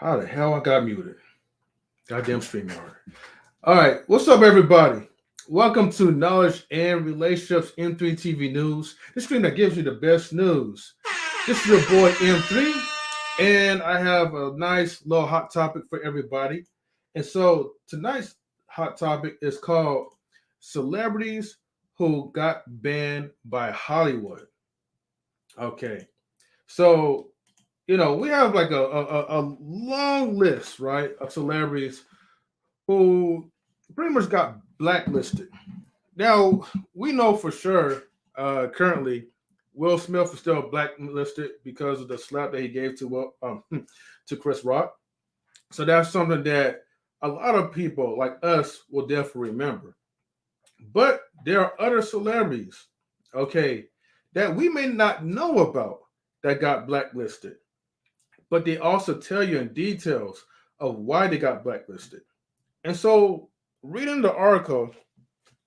How the hell I got muted? Goddamn StreamYard. All right, what's up, everybody? Welcome to Knowledge and Relationships M3 TV News, the stream that gives you the best news. This is your boy M3, and I have a nice little hot topic for everybody. And so tonight's hot topic is called Celebrities Who Got Banned by Hollywood. Okay, so we have like a long list, right, of celebrities who pretty much got blacklisted. Now, we know for sure currently Will Smith is still blacklisted because of the slap that he gave to Chris Rock. So that's something that a lot of people like us will definitely remember. But there are other celebrities, okay, that we may not know about that got blacklisted. But they also tell you in details of why they got blacklisted. And so, reading the article,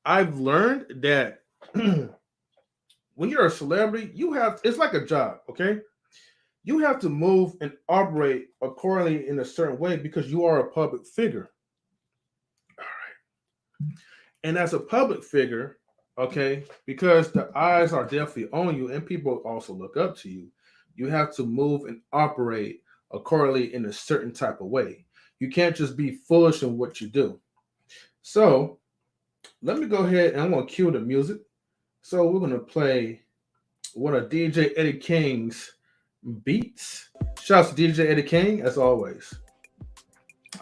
I've learned that when you're a celebrity, it's like a job, okay? You have to move and operate accordingly in a certain way because you are a public figure. All right. And as a public figure, okay, because the eyes are definitely on you and people also look up to you, you have to move and operate accordingly in a certain type of way. You can't just be foolish in what you do. So let me go ahead and I'm going to cue the music. So we're going to play one of DJ Eddie King's beats. Shouts to DJ Eddie King as always.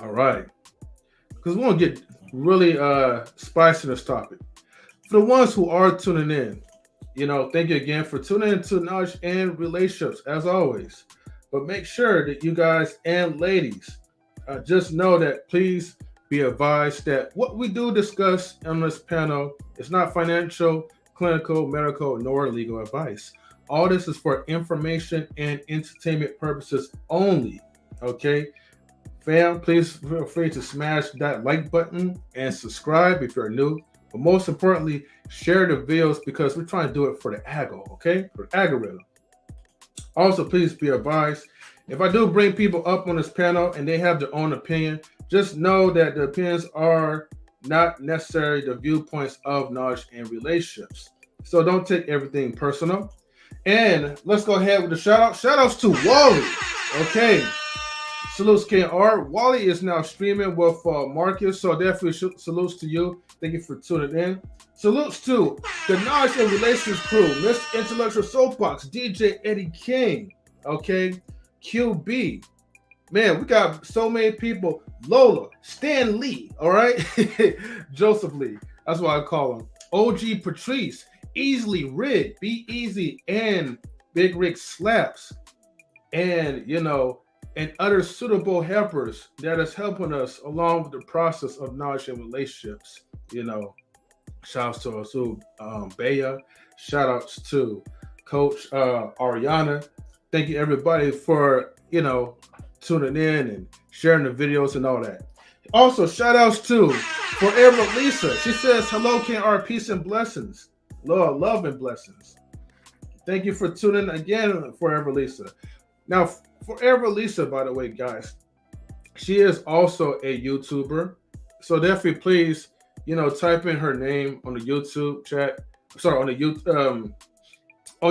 All right. Because we want to get really spicy in this topic. For the ones who are tuning in, thank you again for tuning in to Knowledge and Relationships, as always. But make sure that you guys and ladies just know that please be advised that what we do discuss on this panel is not financial, clinical, medical, nor legal advice. All this is for information and entertainment purposes only, okay? Fam, please feel free to smash that like button and subscribe if you're new. But most importantly, share the videos because we're trying to do it for the algo, okay? For the algorithm. Also, please be advised, if I do bring people up on this panel and they have their own opinion, just know that the opinions are not necessarily the viewpoints of Knowledge and Relationships. So don't take everything personal. And let's go ahead with the shout out. Shout outs to Wally. Okay. Salutes KR. Wally is now streaming with Marcus, so definitely salutes to you. Thank you for tuning in. Salutes to the Knowledge and Relations crew, Mr. Intellectual SoapBox, DJ Eddie King, okay, QueBee. Man, we got so many people. Lola, Stan Lee, all right? Joseph Lee, that's what I call him. OG Patrice, Easily Rid, B-Eazy, and Big Rick Slaps. And, and other suitable helpers that is helping us along with the process of knowledge and relationships. Shouts to Azu Baya. Shout outs to Coach Ariana. Thank you everybody for tuning in and sharing the videos and all that. Also, shout outs to Forever Lisa. She says, hello, KR, peace and blessings. Love and blessings. Thank you for tuning in again, Forever Lisa. Now, Forever Lisa, by the way, guys, she is also a YouTuber. So definitely please, type in her name on the YouTube chat. Sorry, on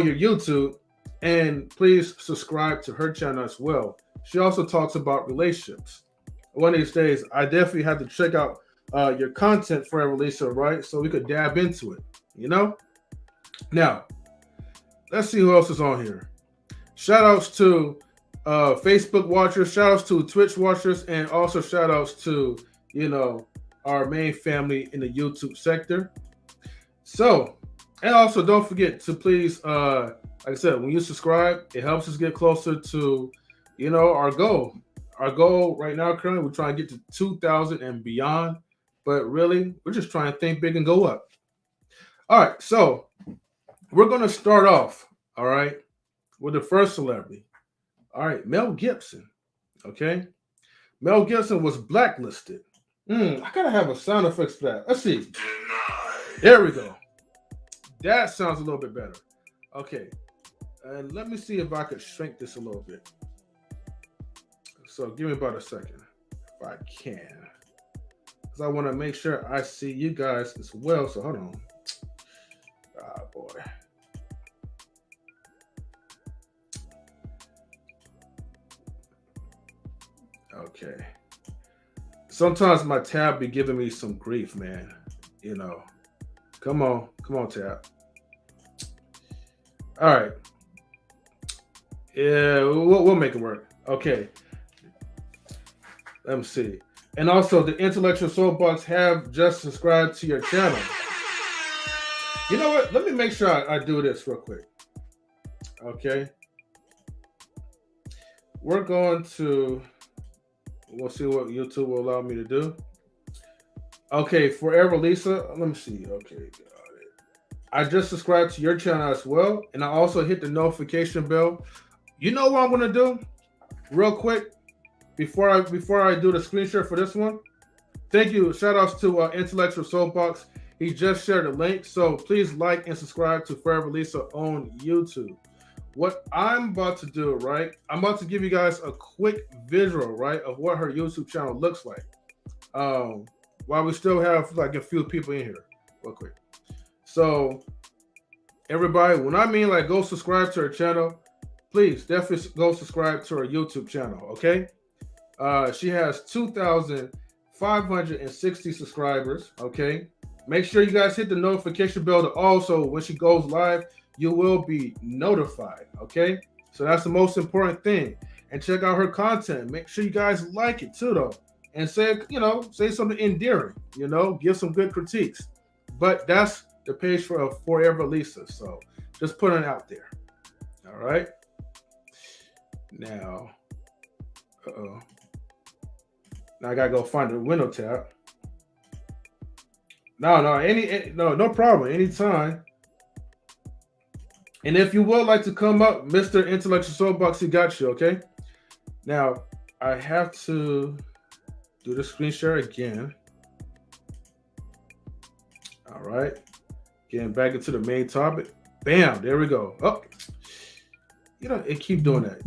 your YouTube, and please subscribe to her channel as well. She also talks about relationships. One of these days, I definitely have to check out your content, Forever Lisa, right? So we could dab into it, Now, let's see who else is on here. Shout outs to Facebook watchers, shout outs to Twitch watchers, and also shout outs to, our main family in the YouTube sector. So, and also don't forget to please, like I said, when you subscribe, it helps us get closer to, our goal. Our goal right now, currently, we're trying to get to 2,000 and beyond. But really, we're just trying to think big and go up. All right, so we're going to start off, all right, with the first celebrity. All right, Mel Gibson, okay? Mel Gibson was blacklisted. I got to have a sound effects for that. Let's see. There we go. That sounds a little bit better. Okay, and let me see if I could shrink this a little bit. So give me about a second if I can. Because I want to make sure I see you guys as well. So hold on. Ah, boy. Okay. Sometimes my tab be giving me some grief, man. You know. Come on, tab. All right. Yeah, we'll make it work. Okay. Let me see. And also, the Intellectual SoapBox have just subscribed to your channel. You know what? Let me make sure I do this real quick. Okay. We're going to... We'll see what YouTube will allow me to do. Okay, Forever Lisa. Let me see. Okay, got it. I just subscribed to your channel as well. And I also hit the notification bell. You know what I'm going to do? Real quick. Before I do the screen share for this one. Thank you. Shout outs to Intellectual SoapBox. He just shared a link. So please like and subscribe to Forever Lisa on YouTube. What I'm about to do, right? I'm about to give you guys a quick visual, right, of what her YouTube channel looks like. While we still have like a few people in here, real quick. So, everybody, when I mean like go subscribe to her channel, please definitely go subscribe to her YouTube channel, okay? She has 2,560 subscribers, okay? Make sure you guys hit the notification bell to also when she goes live, you will be notified, okay? So that's the most important thing. And check out her content. Make sure you guys like it too, though. And say something endearing, give some good critiques. But that's the page for Forever Lisa. So just putting it out there. All right. Now, now I gotta go find the window tab. No problem. Anytime. And if you would like to come up, Mr. Intellectual SoapBox, he got you, okay? Now, I have to do the screen share again. All right. Getting back into the main topic. Bam, there we go. Oh, it keep doing that.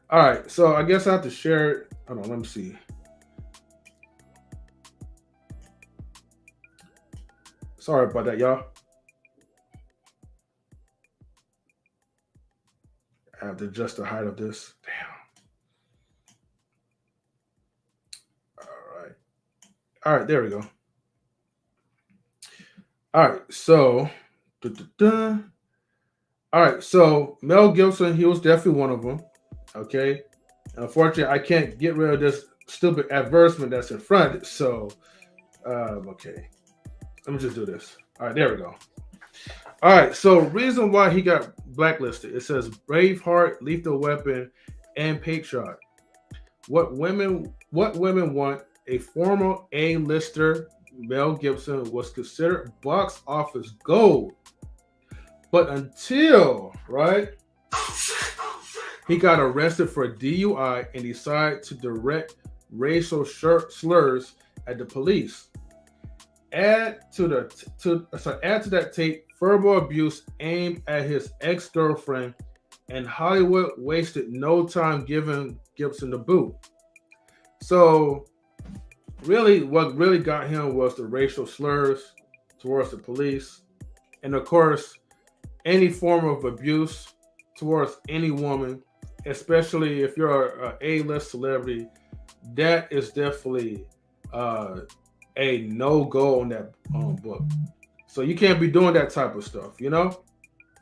All right, so I guess I have to share it. Hold on, let me see. Sorry about that, y'all. I have to adjust the height of this. Damn. All right, there we go. All right, so all right, so Mel Gibson, he was definitely one of them. Okay. Unfortunately, I can't get rid of this stupid advertisement that's in front. So okay. Let me just do this. All right, there we go. All right, so reason why he got blacklisted. It says Braveheart, Lethal Weapon, and Patriot. What women want. A former A-lister, Mel Gibson, was considered box office gold. But until, right, he got arrested for DUI and decided to direct racial slurs at the police. Add to that tape verbal abuse aimed at his ex-girlfriend, and Hollywood wasted no time giving Gibson the boot. So really, what really got him was the racial slurs towards the police. And of course, any form of abuse towards any woman, especially if you're an A-list celebrity, that is definitely a no-go on that book. So you can't be doing that type of stuff,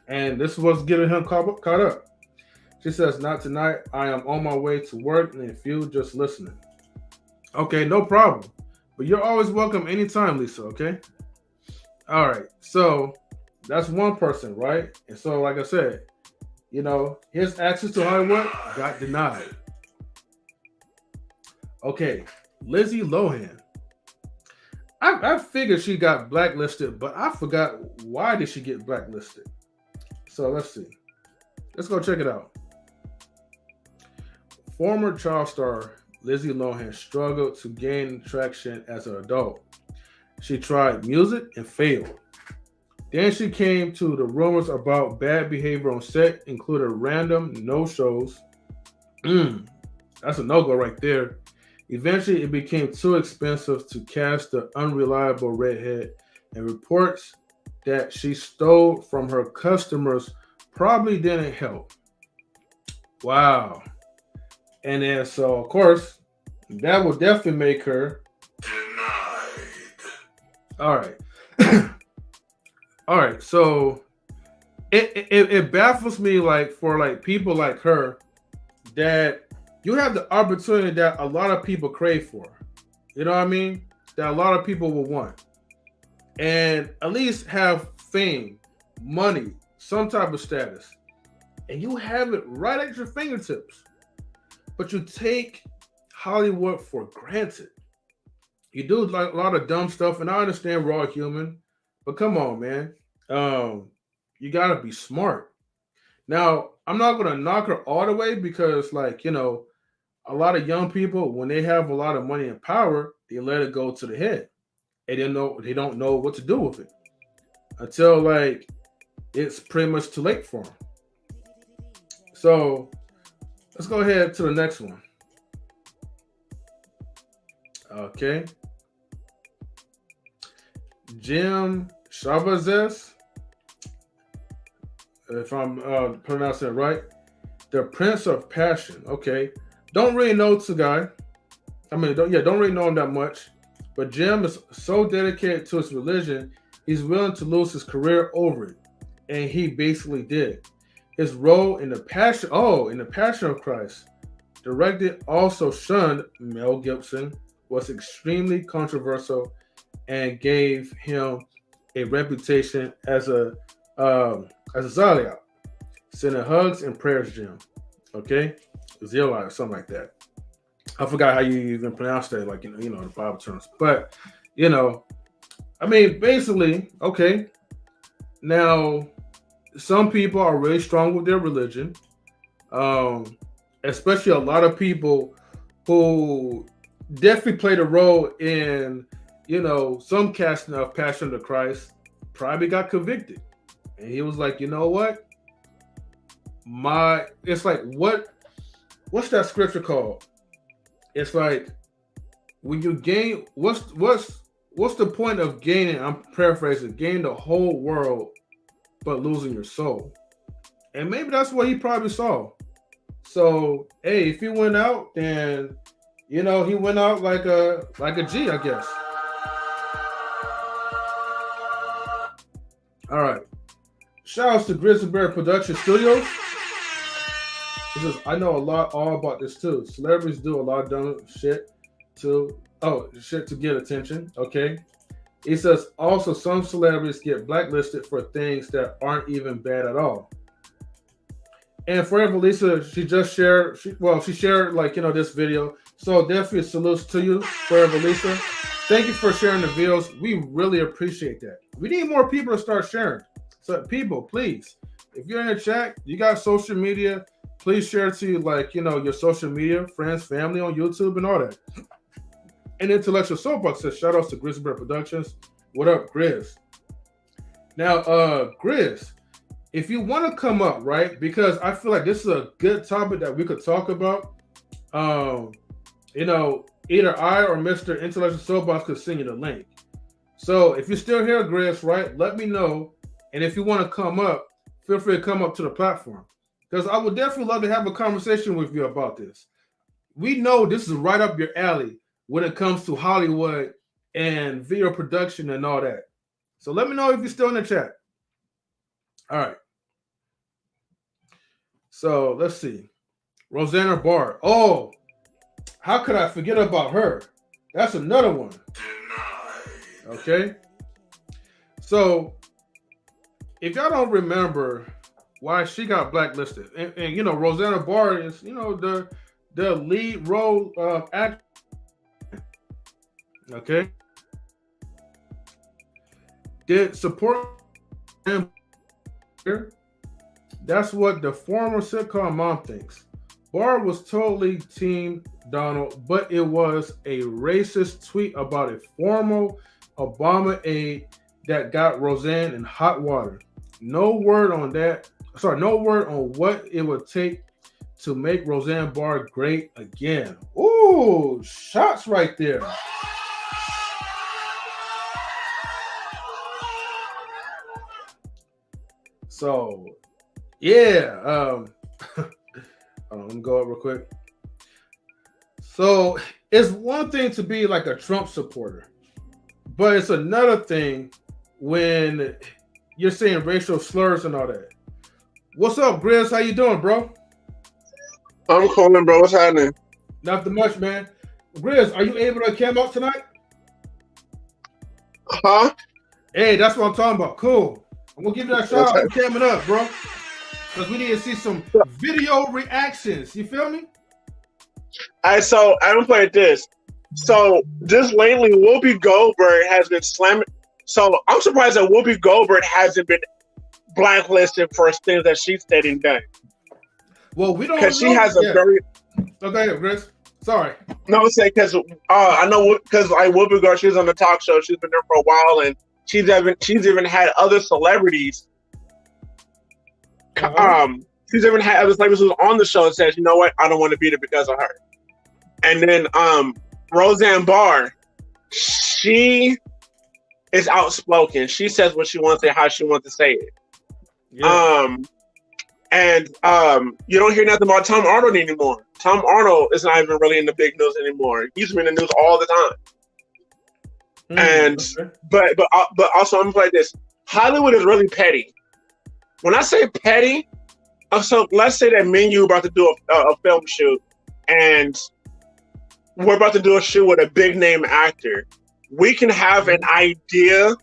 And this was getting him caught up. She says, "Not tonight. I am on my way to work, and if you just listening." Okay, no problem. But you're always welcome anytime, Lisa, okay? All right, so that's one person, right? And so, like I said, his access to Hollywood got denied. Okay, Lizzy Lohan. I figured she got blacklisted, but I forgot why did she get blacklisted. So let's see. Let's go check it out. Former child star Lizzy Lohan struggled to gain traction as an adult. She tried music and failed. Then she came to the rumors about bad behavior on set, including random no-shows, That's a no-go right there. Eventually, it became too expensive to cast the unreliable redhead, and reports that she stole from her customers probably didn't help. Wow. And then, so of course, that will definitely make her denied. All right. All right. So it baffles me, like, for like people like her, that you have the opportunity that a lot of people crave for. You know what I mean? That a lot of people will want. And at least have fame, money, some type of status. And you have it right at your fingertips. But you take Hollywood for granted. You do like a lot of dumb stuff, and I understand we're all human, but come on, man. You gotta be smart. Now, I'm not gonna knock her all the way because, like, a lot of young people, when they have a lot of money and power, they let it go to the head. And they don't know what to do with it until, like, it's pretty much too late for them. So let's go ahead to the next one. Okay. Jim Chavez, if I'm pronouncing it right, the Prince of Passion. Okay. Don't really know the guy. Don't really know him that much. But Jim is so dedicated to his religion, he's willing to lose his career over it. And he basically did. His role in the Passion of Christ, directed, also shunned Mel Gibson, was extremely controversial and gave him a reputation as a Zaliat. Sending hugs and prayers, Jim. Okay? Zaliat or something like that. I forgot how you even pronounce that, like, the Bible terms. But, basically, okay. Now, some people are really strong with their religion. Especially a lot of people who definitely played a role in, some casting of Passion of Christ, probably got convicted. And he was like, you know what? It's like, what's that scripture called? It's like, when you gain, what's the point of gaining? I'm paraphrasing, gain the whole world, but losing your soul. And maybe that's what he probably saw. So, hey, if he went out, then he went out like a G, I guess. All right. Shout outs to Grizzly Bear Production Studios. He says, I know all about this too. Celebrities do a lot of dumb shit to get attention. Okay. He says, also, some celebrities get blacklisted for things that aren't even bad at all. And Forever Lisa, she just shared, she shared, this video. So definitely salutes to you, Forever Lisa. Thank you for sharing the videos. We really appreciate that. We need more people to start sharing. So people, please, if you're in the chat, you got social media, please share it to your social media, friends, family on YouTube and all that. And Intellectual SoapBox says, shout outs to Grizzly Bear Productions. What up, Grizz? Now, Grizz, if you want to come up, right, because I feel like this is a good topic that we could talk about. Either I or Mr. Intellectual SoapBox could send you the link. So if you're still here, Grizz, right, let me know. And if you want to come up, feel free to come up to the platform. Because I would definitely love to have a conversation with you about this. We know this is right up your alley when it comes to Hollywood and video production and all that. So let me know if you're still in the chat. All right. So let's see. Rosanna Barr. Oh, how could I forget about her? That's another one. Okay. So if y'all don't remember why she got blacklisted, and Rosanna Barr is, the lead role actor. Okay. Did support him here? That's what the former sitcom mom thinks. Barr was totally team Donald, but it was a racist tweet about a former Obama aide that got Roseanne in hot water. No word on that. No word on what it would take to make Roseanne Barr great again. Ooh, shots right there. So, yeah. Let me go up real quick. So, it's one thing to be like a Trump supporter, but it's another thing when you're saying racial slurs and all that. What's up, Grizz? How you doing, bro? I'm calling, bro. What's happening? Nothing much, man. Grizz, are you able to cam out tonight? Huh? Hey, that's what I'm talking about. Cool. I'm gonna give you that shout out for camming up, bro. Because we need to see some video reactions. You feel me? Alright, so I'm gonna play this. So just lately, Whoopi Goldberg has been slamming. So I'm surprised that Whoopi Goldberg hasn't been blacklisted for things that she's said and done. Well, we don't because she has a very. Okay, Chris. Sorry. No, I'm saying because I know because like Whoopi Goldberg, she's on the talk show. She's been there for a while, and she's even had other celebrities. She's even had other celebrities who's on the show and says, you know what, I don't want to be there because of her. And then Roseanne Barr, she is outspoken. She says what she wants to say, how she wants to say it. Yeah. And you don't hear nothing about Tom Arnold anymore. Tom Arnold is not even really in the big news anymore. He's been in the news all the time. But also I'm gonna play this. Hollywood is really petty. When I say petty, so let's say that me and you are about to do a film shoot, and we're about to do a shoot with a big name actor. We can have an idea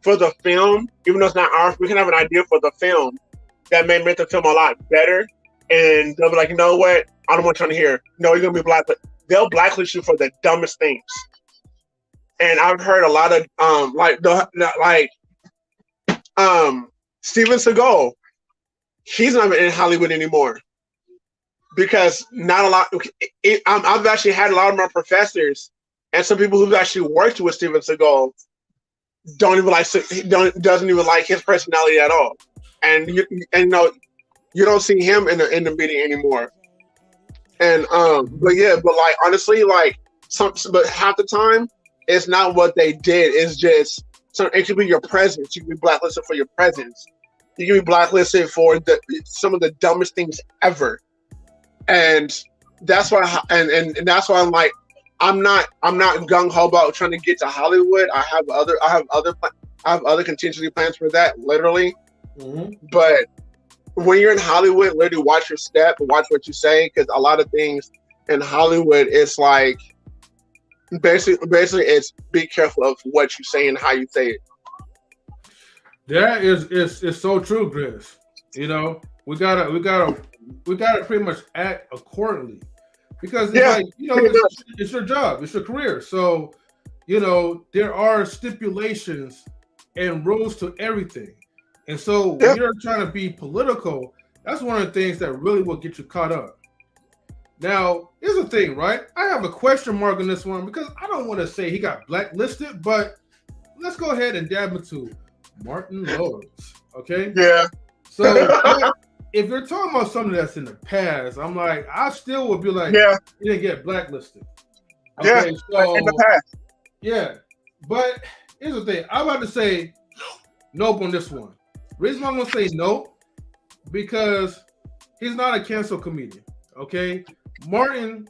for the film, even though it's not ours. We can have an idea for the film that may make the film a lot better, and they'll be like, you know what? I don't want you to hear. No, you're gonna be black, but they'll blacklist you for the dumbest things. And I've heard a lot of Steven Seagal. He's not in Hollywood anymore because not a lot. I've actually had a lot of my professors and some people who've actually worked with Steven Seagal doesn't even like his personality at all. And you don't see him in the meeting anymore. And but like honestly, like but half the time it's not what they did. It's just it could be your presence. You can be blacklisted for your presence. You can be blacklisted for some of the dumbest things ever. And that's why and that's why I'm like I'm not gung ho about trying to get to Hollywood. I have other contingency plans for that, literally. Mm-hmm. But when you're in Hollywood, literally watch your step and watch what you say, because a lot of things in Hollywood, it's like basically it's be careful of what you say and how you say it. That is so true, Chris. You know, we gotta pretty much act accordingly, because it's like, you know, it's your job, it's your career. So, you know, there are stipulations and rules to everything. And so when you're trying to be political, that's one of the things that really will get you caught up. Now, here's the thing, right? I have a question mark on this one because I don't want to say he got blacklisted, but let's go ahead and dab into Martin Lawrence, okay? Yeah. So if you're talking about something that's in the past, I'm like, I still would be like, he didn't get blacklisted. Okay, so in the past. Yeah, but here's the thing. I'm about to say nope on this one. Reason why I'm gonna say no, because he's not a cancel comedian. Okay, Martin.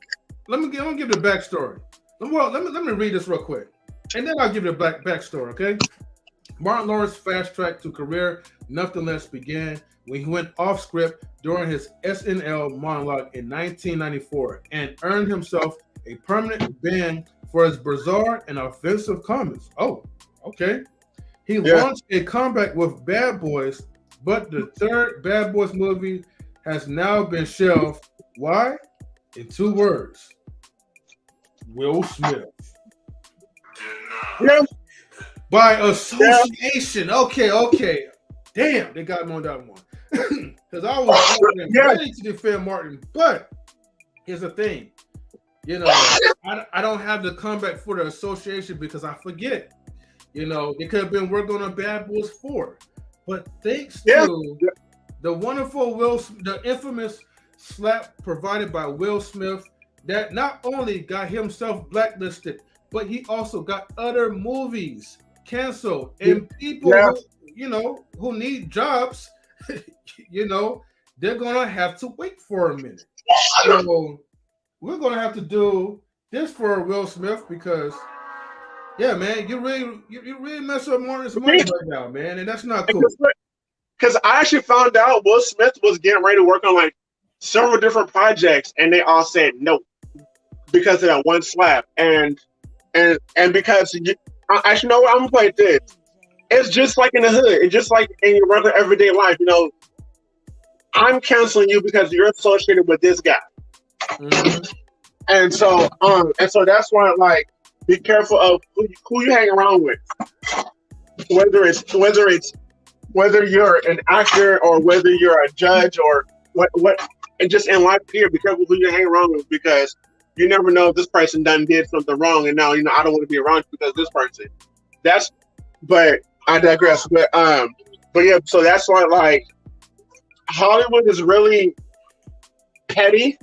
Let me give the backstory. Let me read this real quick, and then I'll give you the backstory. Okay, Martin Lawrence's fast track to career nonetheless began when he went off script during his SNL monologue in 1994 and earned himself a permanent ban for his bizarre and offensive comments. Oh, okay. He launched a comeback with Bad Boys, but the third Bad Boys movie has now been shelved. Why? In 2 words. Will Smith. Yeah. By association. Yeah. Okay. Damn, they got him on that one. Because I was ready to defend Martin, but here's the thing. You know, I don't have the comeback for the association because I forget. You know, they could have been working on a Bad Boys 4. But thanks to the wonderful the infamous slap provided by Will Smith that not only got himself blacklisted, but he also got other movies canceled, and people Yeah. who need jobs, they're gonna have to wait for a minute. So we're gonna have to do this for Will Smith because, yeah, man, you really mess up Martin's money right now, man, and that's not cool. Because I actually found out Will Smith was getting ready to work on like several different projects, and they all said no because of that one slap, and because actually, know what, I'm gonna play this. It's just like in the hood. It's just like in your regular everyday life. I'm canceling you because you're associated with this guy. Mhm. And so that's why, like, be careful of who you hang around with. Whether you're an actor or whether you're a judge or what, and just in life here, be careful who you hang around with because you never know if this person did something wrong, and now I don't want to be around you because of this person. But I digress. But yeah, so that's why, like, Hollywood is really petty,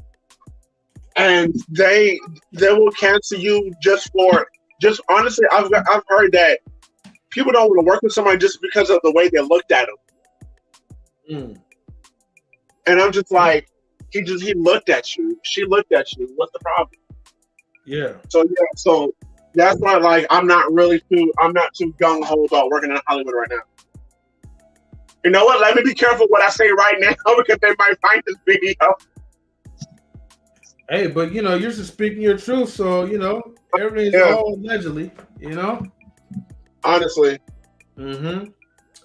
and they will cancel you just honestly. I've heard that people don't want to work with somebody just because of the way they looked at them. And I'm just like, he looked at you. She looked at you. What's the problem? Yeah. So that's why, like, I'm not too gung ho about working in Hollywood right now. You know what? Let me be careful what I say right now because they might find this video. Hey, but you're just speaking your truth, so everything's all allegedly, Honestly.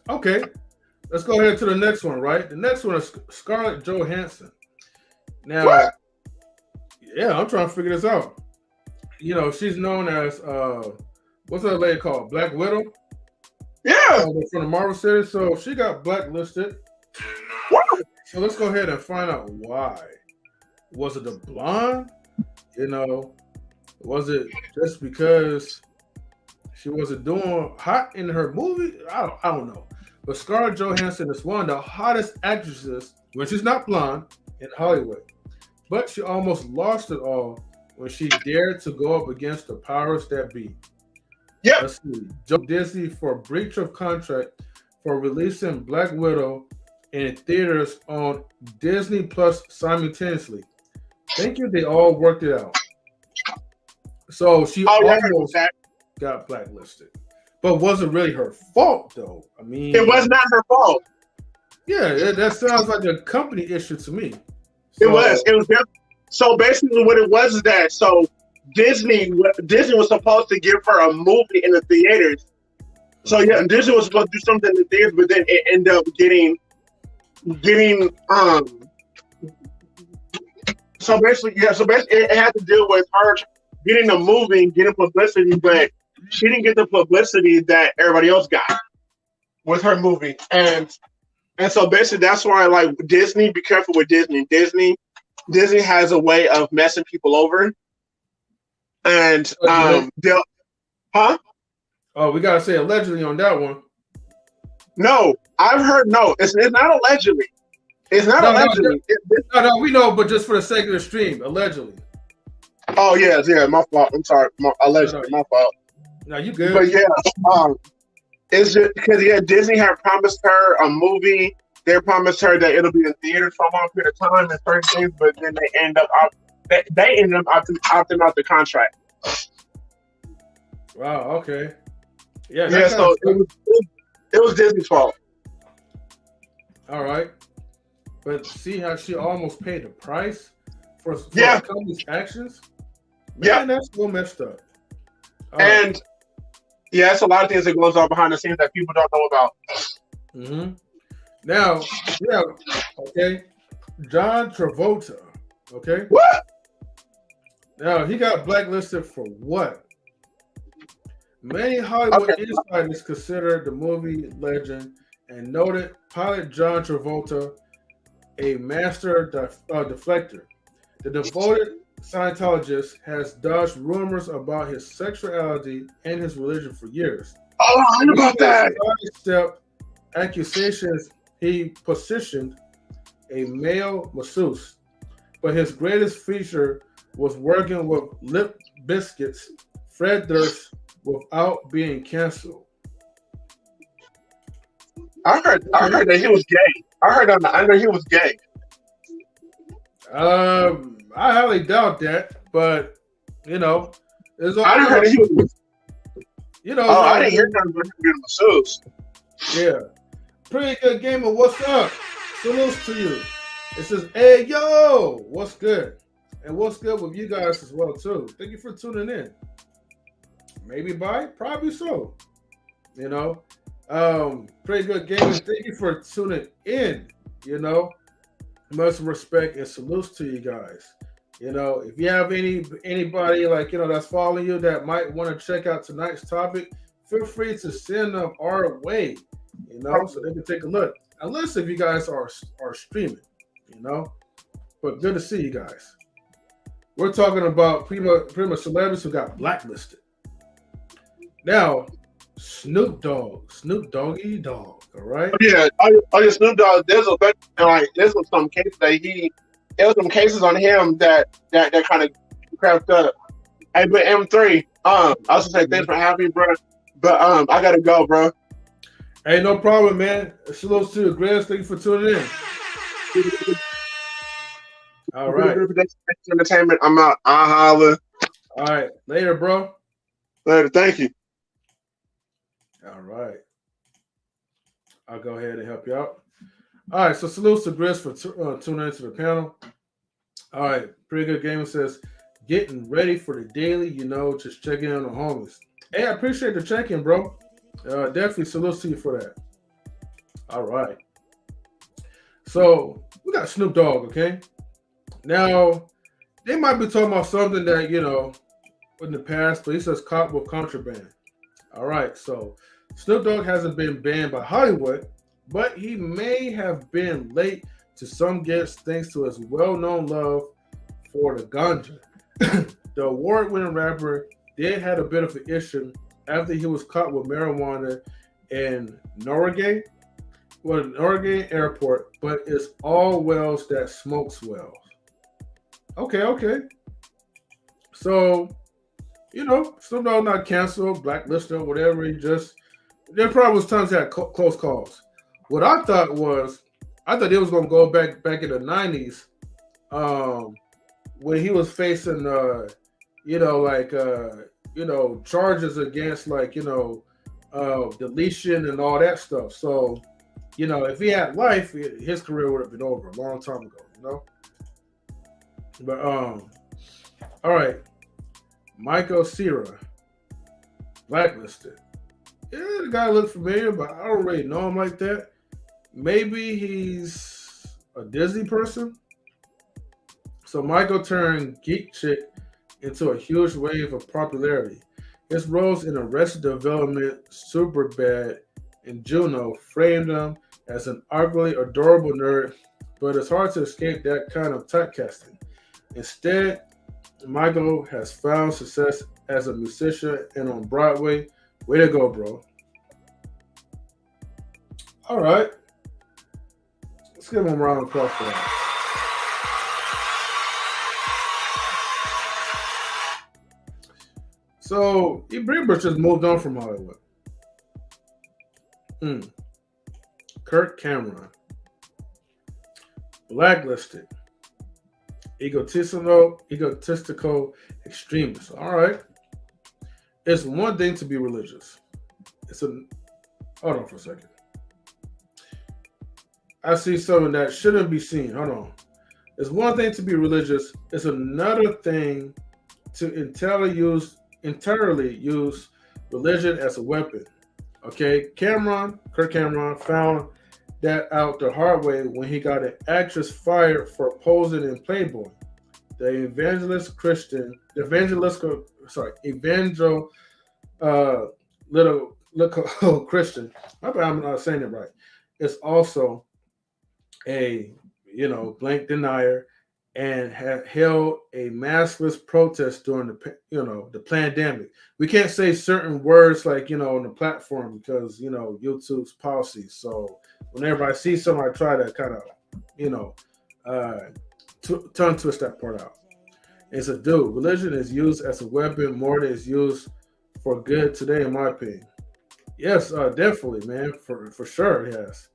Okay. Let's go ahead to the next one, right? The next one is Scarlett Johansson. Now, what? Yeah, I'm trying to figure this out. She's known as what's that lady called? Black Widow? Yeah. From the Marvel series. So she got blacklisted. What? So let's go ahead and find out why. Was it the blonde? Was it just because she wasn't doing hot in her movie? I don't know. But Scarlett Johansson is one of the hottest actresses, when she's not blonde, in Hollywood. But she almost lost it all when she dared to go up against the powers that be. Yep. Let's see. Joe Disney for breach of contract for releasing Black Widow in theaters on Disney Plus simultaneously. Thank you. They all worked it out. So she almost got blacklisted. But wasn't really her fault, though. I mean, it was not her fault. Yeah, that sounds like a company issue to me. So, it was. So basically, what it was is that Disney was supposed to give her a movie in the theaters. So yeah, Disney was supposed to do something in the theaters, but then it ended up getting. So basically, it had to deal with her getting a movie and getting publicity, but she didn't get the publicity that everybody else got with her movie. And so basically that's why, like, Disney, be careful with Disney. Disney has a way of messing people over. And they'll Oh, we gotta say allegedly on that one. No, I've heard it's not allegedly. It's not allegedly. No, we know, but just for the sake of the stream, allegedly. Oh yeah, my fault. I'm sorry. Allegedly, my fault. No, you good. But yeah, it's just because Disney had promised her a movie. They promised her that it'll be in theaters for a long period of time and certain things, but then they ended up opting out the contract. Wow. Okay. Yeah. Yeah. So it was Disney's fault. All right. But see how she almost paid the price for the company's actions? Man, that's so messed up. And it's a lot of things that goes on behind the scenes that people don't know about. Mm-hmm. Now, okay, John Travolta, okay? What? Now, he got blacklisted for what? Many Hollywood insiders consider the movie legend and noted pilot John Travolta a master deflector. The devoted Scientologist has dodged rumors about his sexuality and his religion for years. Oh, I know about that. Step accusations he positioned a male masseuse but his greatest feature was working with Lip Biscuits, Fred Durst, without being canceled. I heard that he was gay. I heard on the under he was gay. I highly doubt that, but you know, it's all, I didn't hear that he was. you know. Oh, I didn't hear nothing about him being masseuse. Yeah, pretty good game. Of what's up? Salutes to you. It says, "Hey yo, what's good?" And what's good with you guys as well too. Thank you for tuning in. Maybe bye, probably so. You know, pretty good game. And thank you for tuning in. You know, much respect and salutes to you guys. You know, if you have anybody like that's following you that might want to check out tonight's topic, feel free to send them our way. You know, so they can take a look. Unless if you guys are streaming, you know. But good to see you guys. We're talking about pretty much celebrities who got blacklisted. Now, Snoop Doggy Dogg, all right? Yeah, Snoop Dogg. There's some cases that there was some cases on him that kind of crapped up. Hey, but M3, I was gonna say thanks for having me, bro. But I gotta go, bro. Hey, no problem, man. Salutes to you, Grizz. Thank you for tuning in. All right. Entertainment. I'm out. I'll holler. All right. Later, bro. Later. Thank you. All right. I'll go ahead and help you out. All right. So salutes to Grizz for tuning into the panel. All right. Pretty good game. It says, getting ready for the daily, just checking in on the homies. Hey, I appreciate the check-in, bro. Definitely salutes to you for that. All right. So we got Snoop Dogg, okay? Now, they might be talking about something that, in the past, but he says caught with contraband. All right, so Snoop Dogg hasn't been banned by Hollywood, but he may have been late to some guests thanks to his well-known love for the ganja. The award-winning rapper did have a bit of an issue after he was caught with marijuana in Norgay Airport, but it's all wells that smokes wells. Okay. So, Snoop Dogg not canceled, blacklisted, or whatever. There probably was times he had close calls. What I thought it was going to go back in the 90s, when he was facing, charges against deletion and all that stuff. So, if he had life, his career would have been over a long time ago, But all right, Michael Cera, blacklisted. Yeah, the guy looked familiar, but I don't really know him like that. Maybe he's a Disney person. So Michael turned geek chick into a huge wave of popularity. His roles in Arrested Development, Superbad, and Juno framed him as an ugly, adorable nerd, but it's hard to escape that kind of typecasting. Instead, Michael has found success as a musician and on Broadway. Way to go, bro. All right. Let's give him a round of applause for that. So, he pretty much just moved on from Hollywood. Kirk Cameron. Blacklisted. Egotistical extremist. All right. It's one thing to be religious. Hold on for a second. I see something that shouldn't be seen. Hold on. It's one thing to be religious. It's another thing to entirely use religion as a weapon. Okay. Kirk Cameron found that out the hard way when he got an actress fired for posing in Playboy. The evangelical Christian I bet I'm not saying it right. It's also a blank denier and had held a massless protest during the pandemic. We can't say certain words like on the platform because YouTube's policies. So when everybody sees something, I try to kind of tongue twist that part out. It's a dude. Religion is used as a weapon more than it's used for good today, in my opinion. Yes, definitely, man. For sure, it has.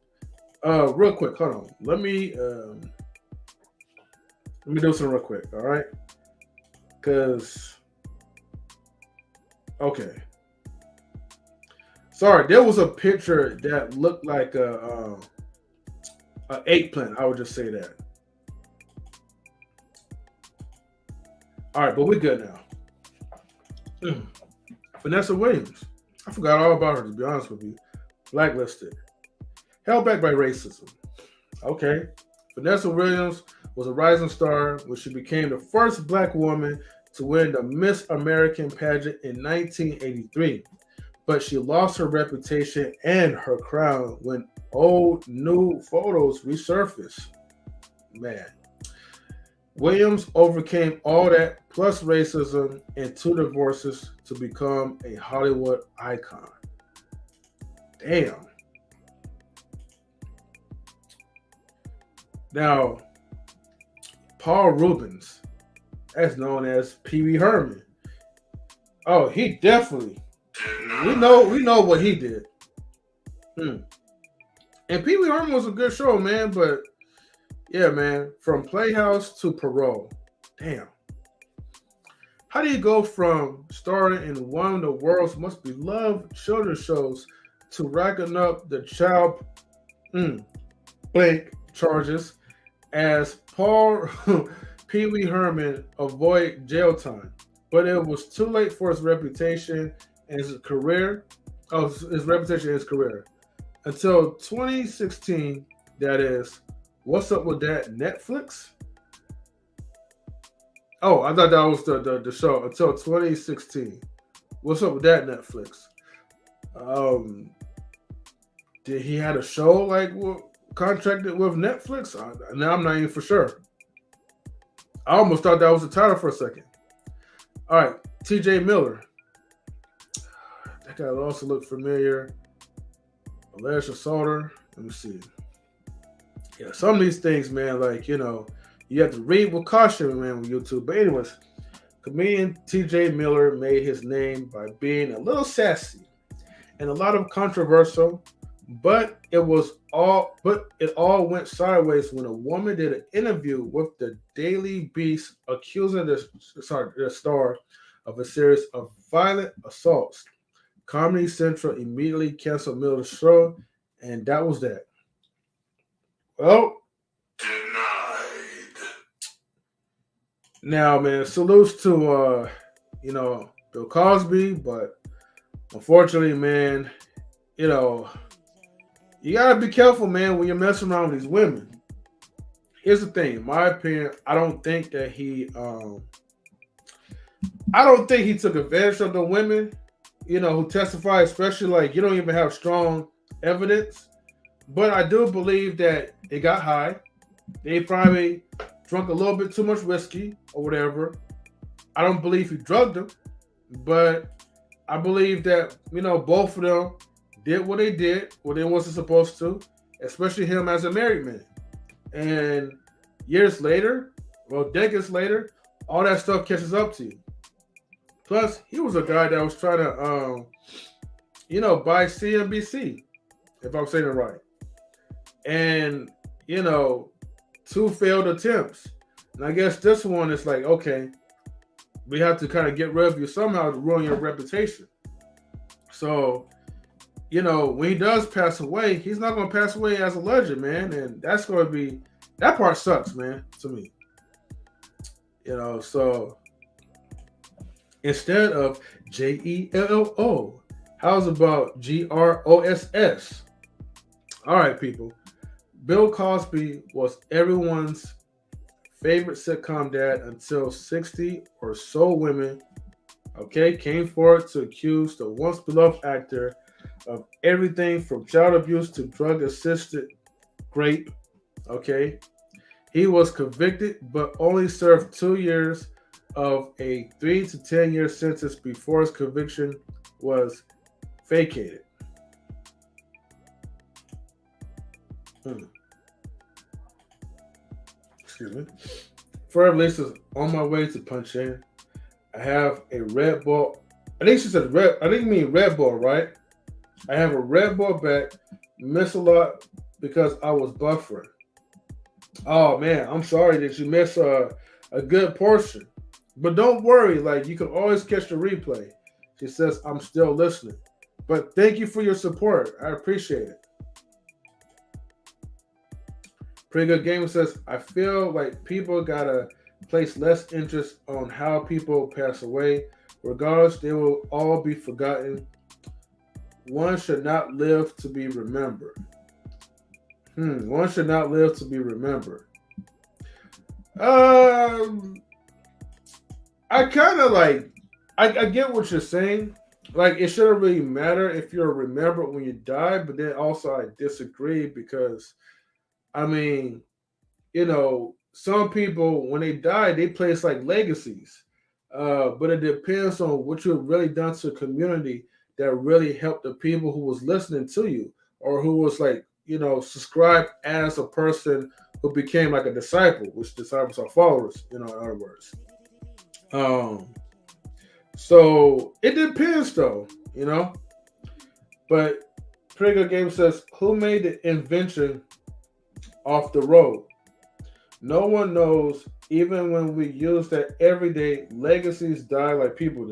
Real quick, hold on. Let me do something real quick. All right, because okay. Sorry, there was a picture that looked like a eggplant. I would just say that. All right, but we're good now. Vanessa Williams. I forgot all about her, to be honest with you. Blacklisted. Held back by racism. Okay. Vanessa Williams was a rising star when she became the first black woman to win the Miss American pageant in 1983. But she lost her reputation and her crown when old new photos resurfaced. Man. Williams overcame all that plus racism and 2 divorces to become a Hollywood icon. Damn. Now, Paul Reubens, as known as Pee Wee Herman. Oh, he definitely. We know what he did. And Pee Wee Herman was a good show, man, but yeah, man, from Playhouse to Parole. Damn. How do you go from starring in one of the world's most beloved children's shows to racking up the child blank charges as Paul Pee Wee Herman avoid jail time? But it was too late for his reputation and his career. Oh, his reputation and his career. Until 2016, that is. What's up with that Netflix? Oh, I thought that was the show. Until 2016. What's up with that Netflix? Did he had a show like contracted with Netflix? Now I'm not even for sure. I almost thought that was the title for a second. All right, T.J. Miller. That guy also looked familiar. Alleged assaulter. Let me see. Yeah, some of these things, man, like, you have to read with caution, man, with YouTube. But anyways, comedian T.J. Miller made his name by being a little sassy and a lot of controversial, but it all went sideways when a woman did an interview with the Daily Beast accusing the star of a series of violent assaults. Comedy Central immediately canceled Miller's show, and that was that. Well, denied. Now, man, salutes to Bill Cosby, but unfortunately, man, you gotta be careful, man, when you're messing around with these women. Here's the thing, in my opinion, I don't think he took advantage of the women, who testify, especially like you don't even have strong evidence. But I do believe that they got high. They probably drunk a little bit too much whiskey or whatever. I don't believe he drugged them, but I believe that, both of them did what they did, what they wasn't supposed to, especially him as a married man. And years later, decades later, all that stuff catches up to you. Plus, he was a guy that was trying to, buy CNBC, if I'm saying it right. And, 2 failed attempts. And I guess this one is like, okay, we have to kind of get rid of you somehow to ruin your reputation. So, when he does pass away, he's not going to pass away as a legend, man. And that's going to be, that part sucks, man, to me. So instead of JELLO, how's about GROSS? All right, people. Bill Cosby was everyone's favorite sitcom dad until 60 or so women, came forward to accuse the once beloved actor of everything from child abuse to drug-assisted rape. He was convicted, but only served 2 years of a 3 to 10 year sentence before his conviction was vacated. Excuse me. Forever Laces on my way to punch in. I have a red ball. I think she said red. I think you mean red ball, right? I have a red ball back. Miss a lot because I was buffering. Oh man, I'm sorry that you missed a good portion. But don't worry, like you can always catch the replay. She says, I'm still listening. But thank you for your support. I appreciate it. Pretty Good Gamer says, I feel like people gotta place less interest on how people pass away. Regardless, they will all be forgotten. One should not live to be remembered. One should not live to be remembered. I kind of like, I get what you're saying. Like, it shouldn't really matter if you're remembered when you die, but then also I disagree because, I mean, some people, when they die, they place like legacies. But it depends on what you've really done to the community that really helped the people who was listening to you or who was like, subscribed as a person who became like a disciple, which disciples are followers, in other words. So it depends though, But Pretty Good Game says, who made the invention off the road? No one knows. Even when we use that every day, legacies die like people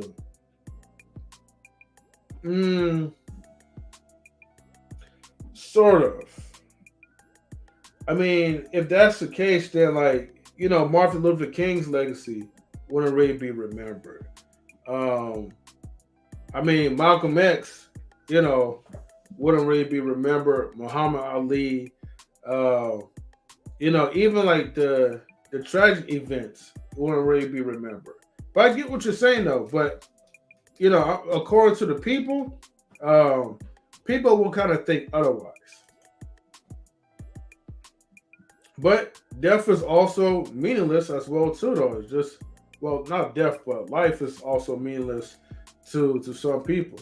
do. Sort of. I mean, if that's the case, then Martin Luther King's legacy wouldn't really be remembered. I mean, Malcolm X, wouldn't really be remembered. Muhammad Ali, even like the tragic events wouldn't really be remembered. But I get what you're saying though. But according to the people, people will kind of think otherwise. But death is also meaningless as well too, though. It's just, not death, but life is also meaningless to some people.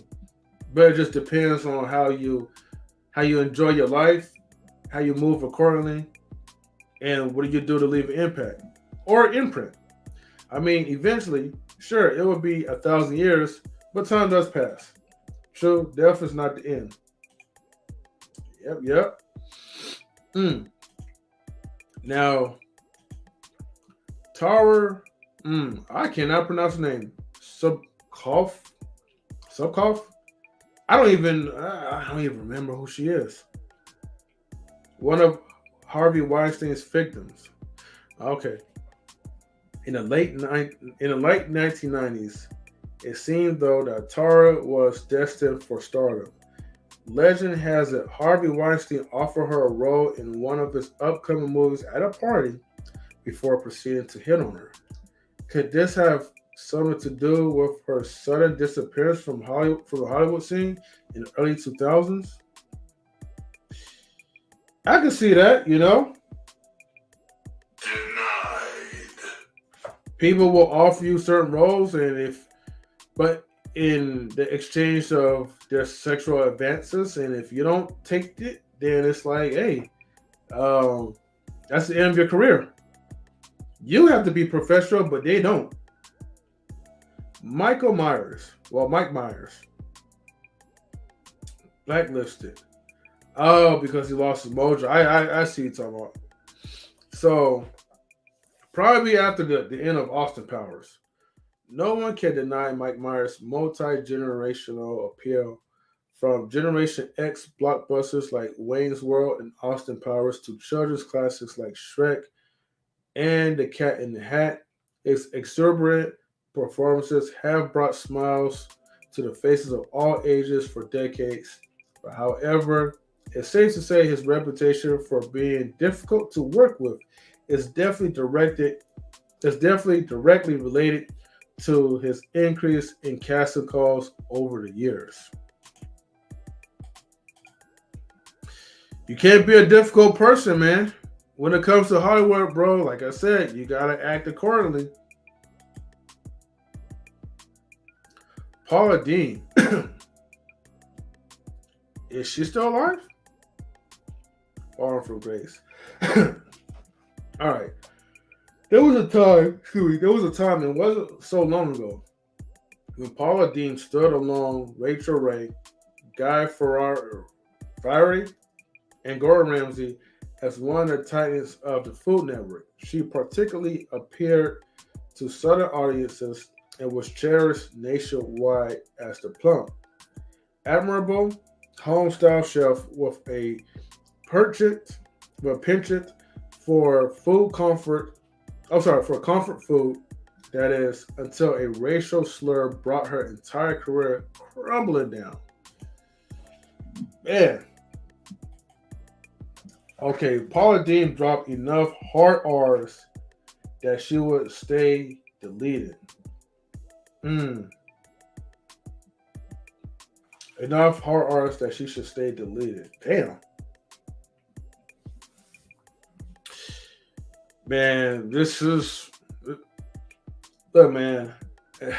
But it just depends on how you enjoy your life, how you move accordingly, and what do you do to leave an impact or imprint. I mean, eventually, sure, it will be 1,000 years, but time does pass. True, death is not the end. Yep. Now, Tara, I cannot pronounce the name. Subkoff. I don't even remember who she is. One of Harvey Weinstein's victims. Okay. In the late 1990s, it seemed though that Tara was destined for stardom. Legend has it Harvey Weinstein offered her a role in one of his upcoming movies at a party before proceeding to hit on her. Could this have something to do with her sudden disappearance from the Hollywood scene in the early 2000s? I can see that, Denied. People will offer you certain roles, but in the exchange of their sexual advances, and if you don't take it, then it's like, hey, that's the end of your career. You have to be professional, but they don't. Mike Myers, Blacklisted. Oh, because he lost his mojo. I see you talking about. So, probably after the end of Austin Powers. No one can deny Mike Myers' multi-generational appeal, from Generation X blockbusters like Wayne's World and Austin Powers to children's classics like Shrek and The Cat in the Hat. His exuberant performances have brought smiles to the faces of all ages for decades. But however, it's safe to say his reputation for being difficult to work with is definitely directly related to his increase in casting calls over the years. You can't be a difficult person, man. When it comes to Hollywood, bro, like I said, you gotta act accordingly. Paula Deen. Is she still alive? Far from grace. All right. There was a time, and it wasn't so long ago, when Paula Deen stood along Rachel Ray, Guy Fieri, and Gordon Ramsay as one of the titans of the Food Network. She particularly appeared to Southern audiences and was cherished nationwide as the plump, admirable, home-style chef with a penchant for comfort food. That is, until a racial slur brought her entire career crumbling down. Man. Okay, Paula Deen dropped enough hard R's that she would stay deleted. Enough hard R's that she should stay deleted. Damn. Man, this is... Look, man. I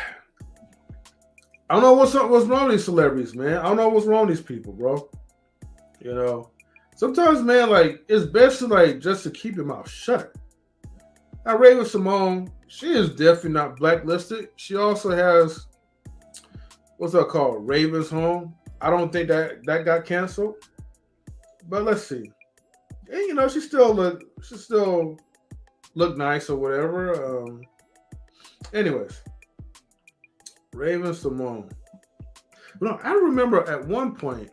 don't know what's wrong with these celebrities, man. I don't know what's wrong with these people, bro. You know? Sometimes, man, like, it's best to, like, just to keep your mouth shut. Now, Raven-Symoné, she is definitely not blacklisted. She also has, what's that called? Raven's Home. I don't think that got canceled. But let's see. And, you know, she still look nice or whatever. Anyways, Raven-Symoné. No, I remember at one point,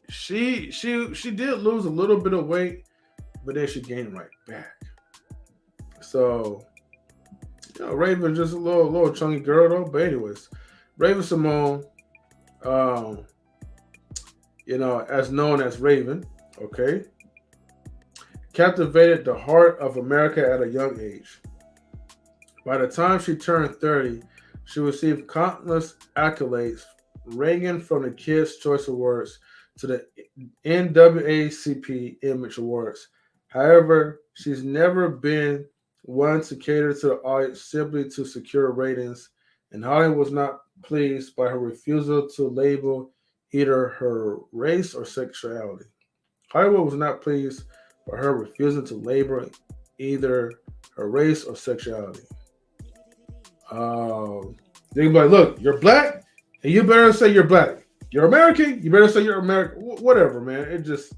she did lose a little bit of weight, but then she gained right back. So, you know, Raven just a little chunky girl though. But anyways, Raven-Symoné, you know, as known as Raven, okay, captivated the heart of America at a young age. By the time she turned 30, she received countless accolades, ranging from the Kids' Choice Awards to the NAACP Image Awards. However, she's never been one to cater to the audience simply to secure ratings, and Hollywood was not pleased by her refusal to label either her race or sexuality. Hollywood was not pleased by her refusal to label either her race or sexuality. They can be like, look, you're black, and you better say you're black. You're American, you better say you're American. Whatever, man. It's just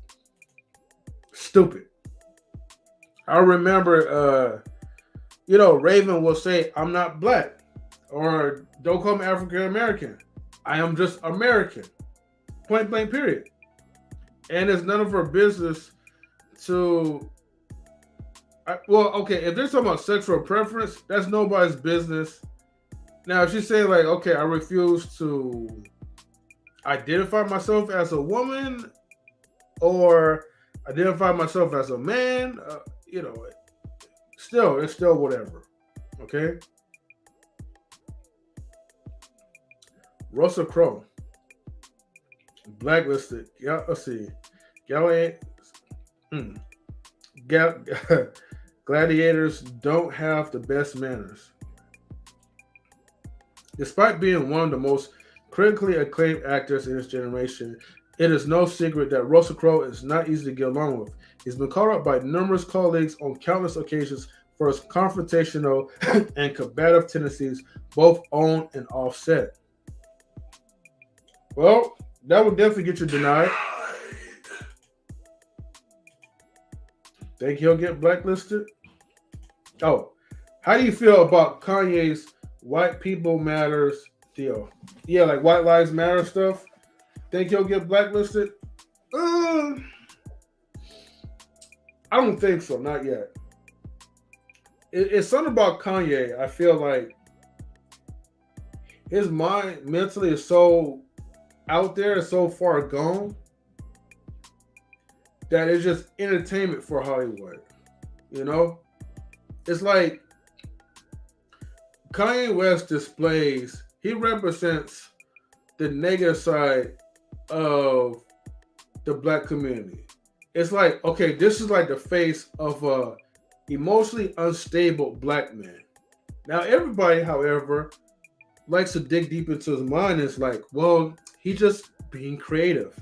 stupid. I remember, you know, Raven will say, I'm not black. Or don't call me African American. I am just American. Point blank, period. And it's none of her business to... well, okay, if they're talking about sexual preference, that's nobody's business. Now, if she's saying, like, okay, I refuse to identify myself as a woman or identify myself as a man, you know, it's still whatever. Okay? Russell Crowe. Blacklisted. Yeah, let's see. Gladiators don't have the best manners. Despite being one of the most critically acclaimed actors in his generation, it is no secret that Russell Crowe is not easy to get along with. He's been called out by numerous colleagues on countless occasions for his confrontational and combative tendencies, both on and off set. Well, that would definitely get you denied. Think he'll get blacklisted? Oh, how do you feel about Kanye's White People Matters deal? Yeah, like White Lives Matter stuff. Think he'll get blacklisted? I don't think so, not yet. It's something about Kanye. I feel like his mind mentally is so out there, so far gone, that it's just entertainment for Hollywood. You know? It's like Kanye West displays, he represents the negative side of the black community. It's like, okay, this is like the face of a emotionally unstable black man. Now, everybody, however, likes to dig deep into his mind. It's like, well, he's just being creative.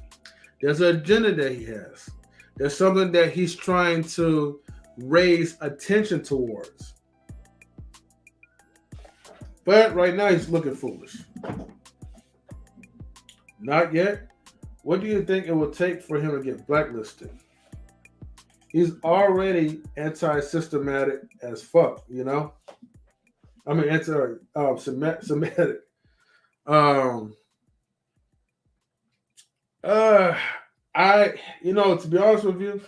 There's an agenda that he has. There's something that he's trying to raise attention towards. But right now he's looking foolish. Not yet. What do you think it will take for him to get blacklisted? He's already anti-systematic as fuck, you know? I mean, anti-Semitic. To be honest with you,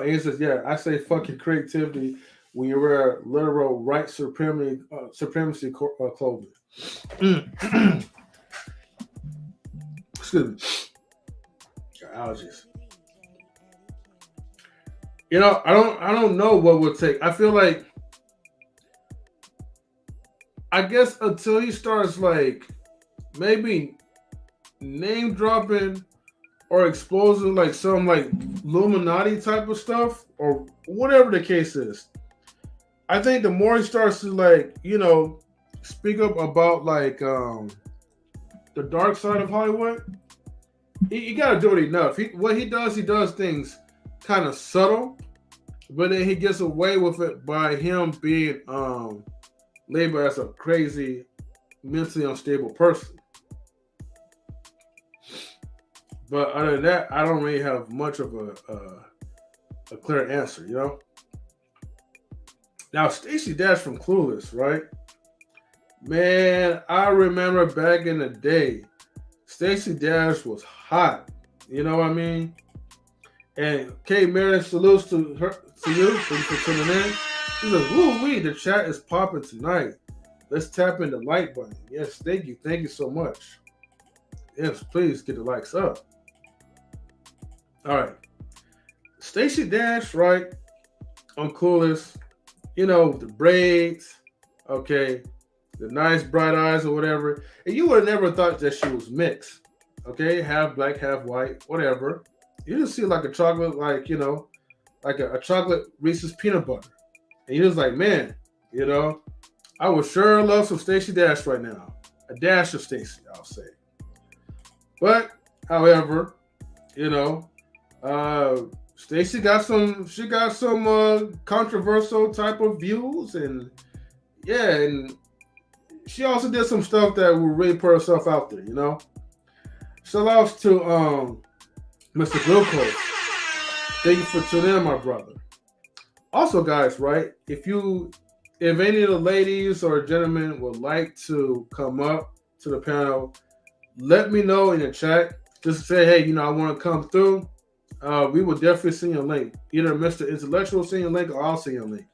he says, yeah, I say fucking creativity when you wear literal white supremacy clothing. Excuse me. Got allergies. I don't know what would take. I feel like, I guess until he starts like maybe name dropping or exposing like some like Illuminati type of stuff or whatever the case is. I think the more he starts to like, speak up about like the dark side of Hollywood, he got to do it enough. He does things kind of subtle, but then he gets away with it by him being labeled as a crazy, mentally unstable person. But other than that, I don't really have much of a clear answer, Now, Stacey Dash from Clueless, right? Man, I remember back in the day, Stacey Dash was hot. You know what I mean? And K. Marion salutes to you for tuning in. He says, woo-wee, the chat is popping tonight. Let's tap in the like button. Yes, thank you. Thank you so much. Yes, please get the likes up. All right. Stacey Dash, right, on Clueless, the braids, okay, the nice bright eyes or whatever. And you would have never thought that she was mixed, okay, half black, half white, whatever. You just see like a chocolate, like a chocolate Reese's peanut butter. And you're just like, man, I would sure love some Stacey Dash right now. A dash of Stacey, I'll say. But, however, Stacey got some controversial type of views, and she also did some stuff that will really put herself out there, Shout outs to Mr. Glucose. Thank you for tuning in, my brother. Also, guys, right? If any of the ladies or gentlemen would like to come up to the panel, let me know in the chat. Just say, hey, I want to come through. We will definitely send you a link. Either Mr. Intellectual will send you a link or I'll send you a link.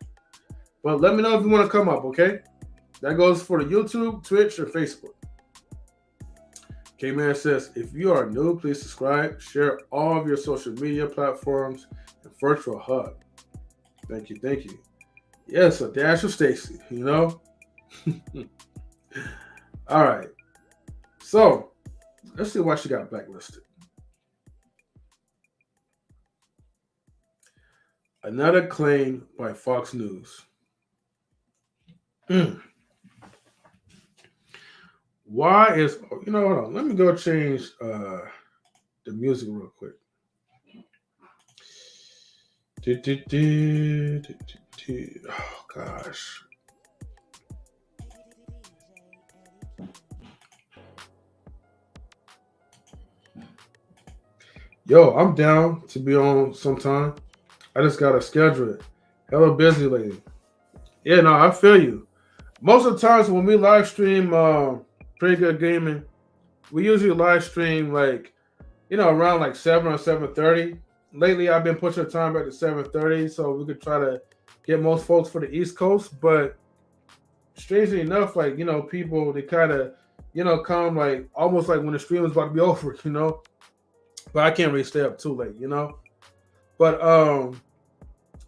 But let me know if you want to come up, okay? That goes for the YouTube, Twitch, or Facebook. K-Man says, if you are new, please subscribe, share all of your social media platforms, and virtual hug. Thank you, thank you. Yes, a dash of Stacey, All right. So, let's see why she got blacklisted. Another claim by Fox News. Why is, hold on. Let me go change the music real quick. Oh, gosh. Yo, I'm down to be on sometime. I just got to schedule it. Hella busy lady. Yeah, no, I feel you. Most of the times when we live stream Pretty Good Gaming, we usually live stream around like 7 or 7:30. Lately, I've been pushing the time back to 7:30 so we could try to get most folks for the East Coast. But strangely enough, people, they kind of, come like almost like when the stream is about to be over, But I can't really stay up too late, But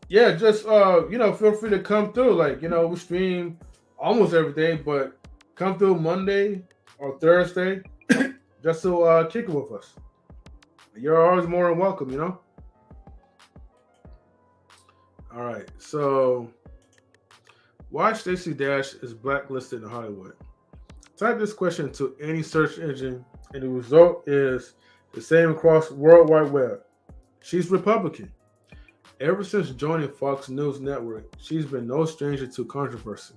just feel free to come through. We stream almost every day, but come through Monday or Thursday just to kick it with us. You're always more than welcome, All right, so why Stacey Dash is blacklisted in Hollywood? Type this question into any search engine, and the result is the same across the World Wide Web. She's Republican. Ever since joining Fox News Network, she's been no stranger to controversy.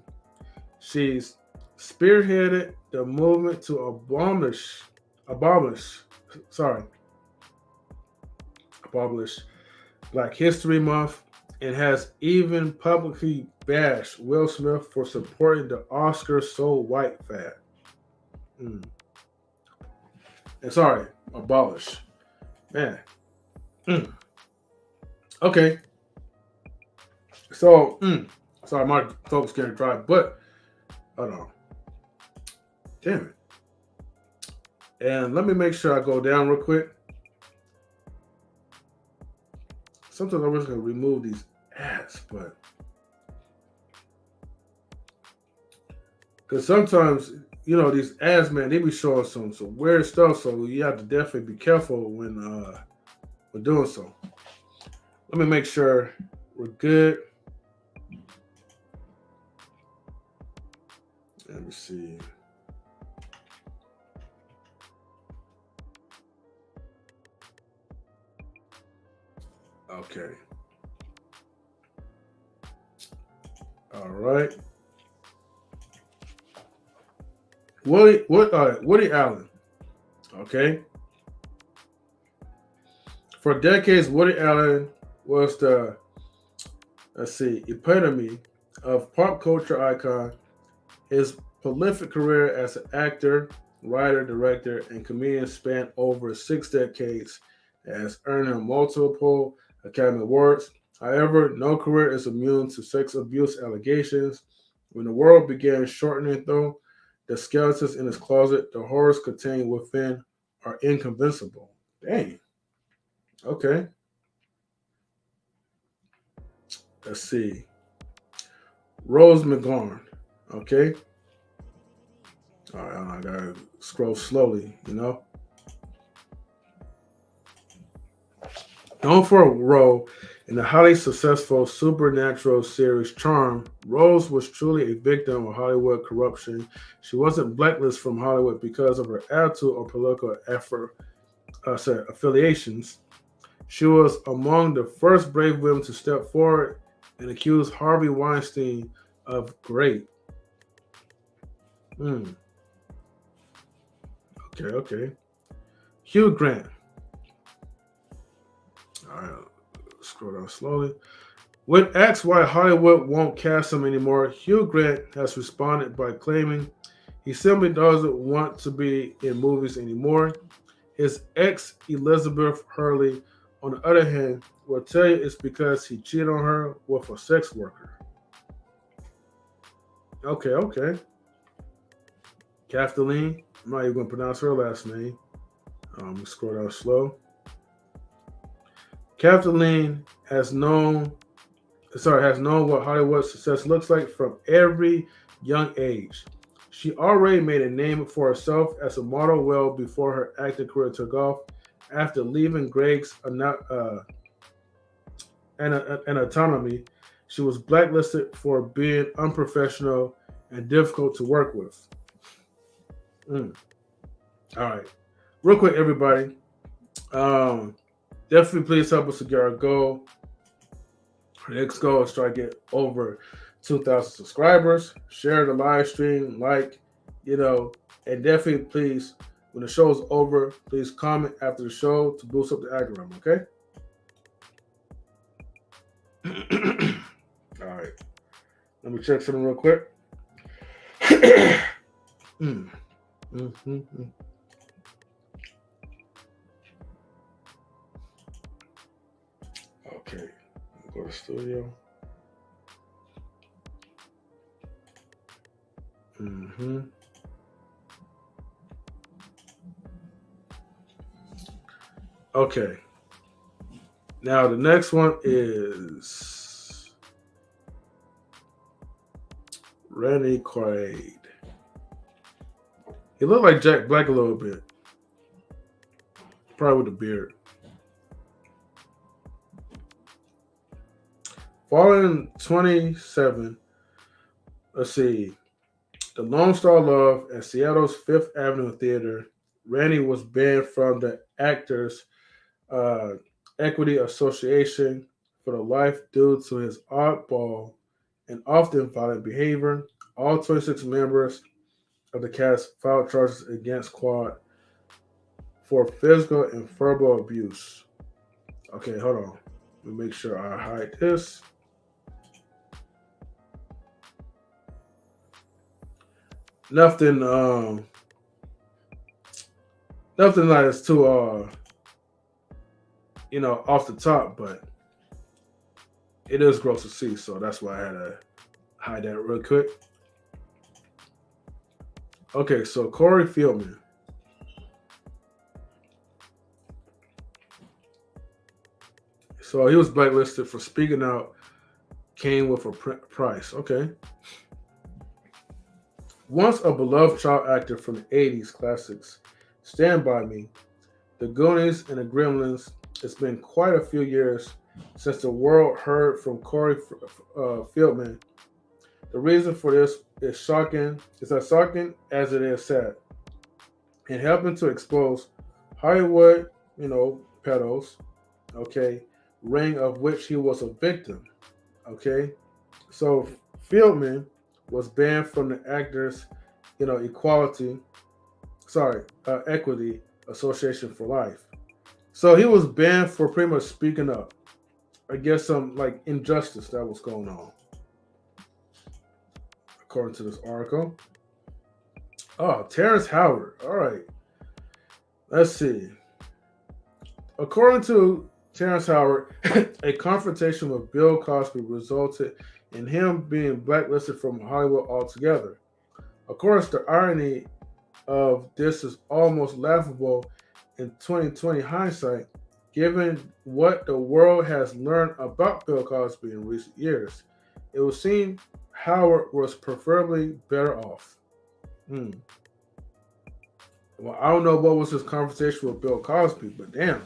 She's spearheaded the movement to abolish, sorry, abolish Black History Month, and has even publicly bashed Will Smith for supporting the Oscar so white fad. Mm. And sorry, abolish. Man. Mm. Okay. So, sorry, my throat's getting dry, but hold on. Damn it. And let me make sure I go down real quick. Sometimes I was going to remove these ads, but because sometimes, these ads, man, they be showing some weird stuff, so you have to definitely be careful when doing so. Let me make sure we're good. Let me see. Okay. All right. Woody Allen. Okay. For decades, Woody Allen was the epitome of pop culture icon. His prolific career as an actor, writer, director, and comedian spanned over 6 decades, has earned him multiple Academy Awards. However, no career is immune to sex abuse allegations. When the world began shortening, though, the skeletons in his closet, the horrors contained within, are inconvincible. Dang. Okay. Let's see. Rose McGowan. Okay. All right, I gotta scroll slowly, Known for a role in the highly successful supernatural series Charm, Rose was truly a victim of Hollywood corruption. She wasn't blacklisted from Hollywood because of her attitude or political affiliations. She was among the first brave women to step forward and accuse Harvey Weinstein of rape. Okay. Hugh Grant. All right, scroll down slowly. When asked why Hollywood won't cast him anymore, Hugh Grant has responded by claiming he simply doesn't want to be in movies anymore. His ex, Elizabeth Hurley, on the other hand, will tell you it's because he cheated on her with a sex worker. Okay. Kathleen, I'm not even going to pronounce her last name. Scroll down slow. Kathleen has known what Hollywood success looks like from every young age. She already made a name for herself as a model well before her acting career took off. After leaving Greg's Anatomy, she was blacklisted for being unprofessional and difficult to work with. All right. Real quick, everybody. Definitely please help us to get our goal. Our next goal is try to get over 2,000 subscribers. Share the live stream, and definitely please, when the show is over, please comment after the show to boost up the algorithm, okay? All right. Let me check something real quick. Okay. Go to studio. Okay. Now the next one is Randy Quaid. He looked like Jack Black a little bit. Probably with a beard. Fallen 27. Let's see. The Lone Star Love at Seattle's Fifth Avenue Theater. Randy was banned from the Actors Equity Association for the life due to his oddball and often violent behavior. All 26 members of the cast filed charges against Quad for physical and verbal abuse. Okay, hold on. Let me make sure I hide this. Nothing nothing like it's too off the top, but it is gross to see, so that's why I had to hide that real quick. Okay, so Corey Fieldman. So he was blacklisted for speaking out, came with a price. Okay. Once a beloved child actor from the 80s classics, Stand By Me, The Goonies, and The Gremlins, it's been quite a few years since the world heard from Corey Fieldman. The reason for this is shocking. It's as shocking as it is sad. And helping to expose Hollywood, pedos, okay, ring of which he was a victim, okay. So Fieldman was banned from the Actors, Equity Association for life. So he was banned for pretty much speaking up against some like injustice that was going on, according to this article. Oh, Terrence Howard. All right. Let's see. According to Terrence Howard, a confrontation with Bill Cosby resulted in him being blacklisted from Hollywood altogether. Of course, the irony of this is almost laughable in 2020 hindsight, given what the world has learned about Bill Cosby in recent years. It would seem Howard was preferably better off. Well, I don't know what was his conversation with Bill Cosby, but damn.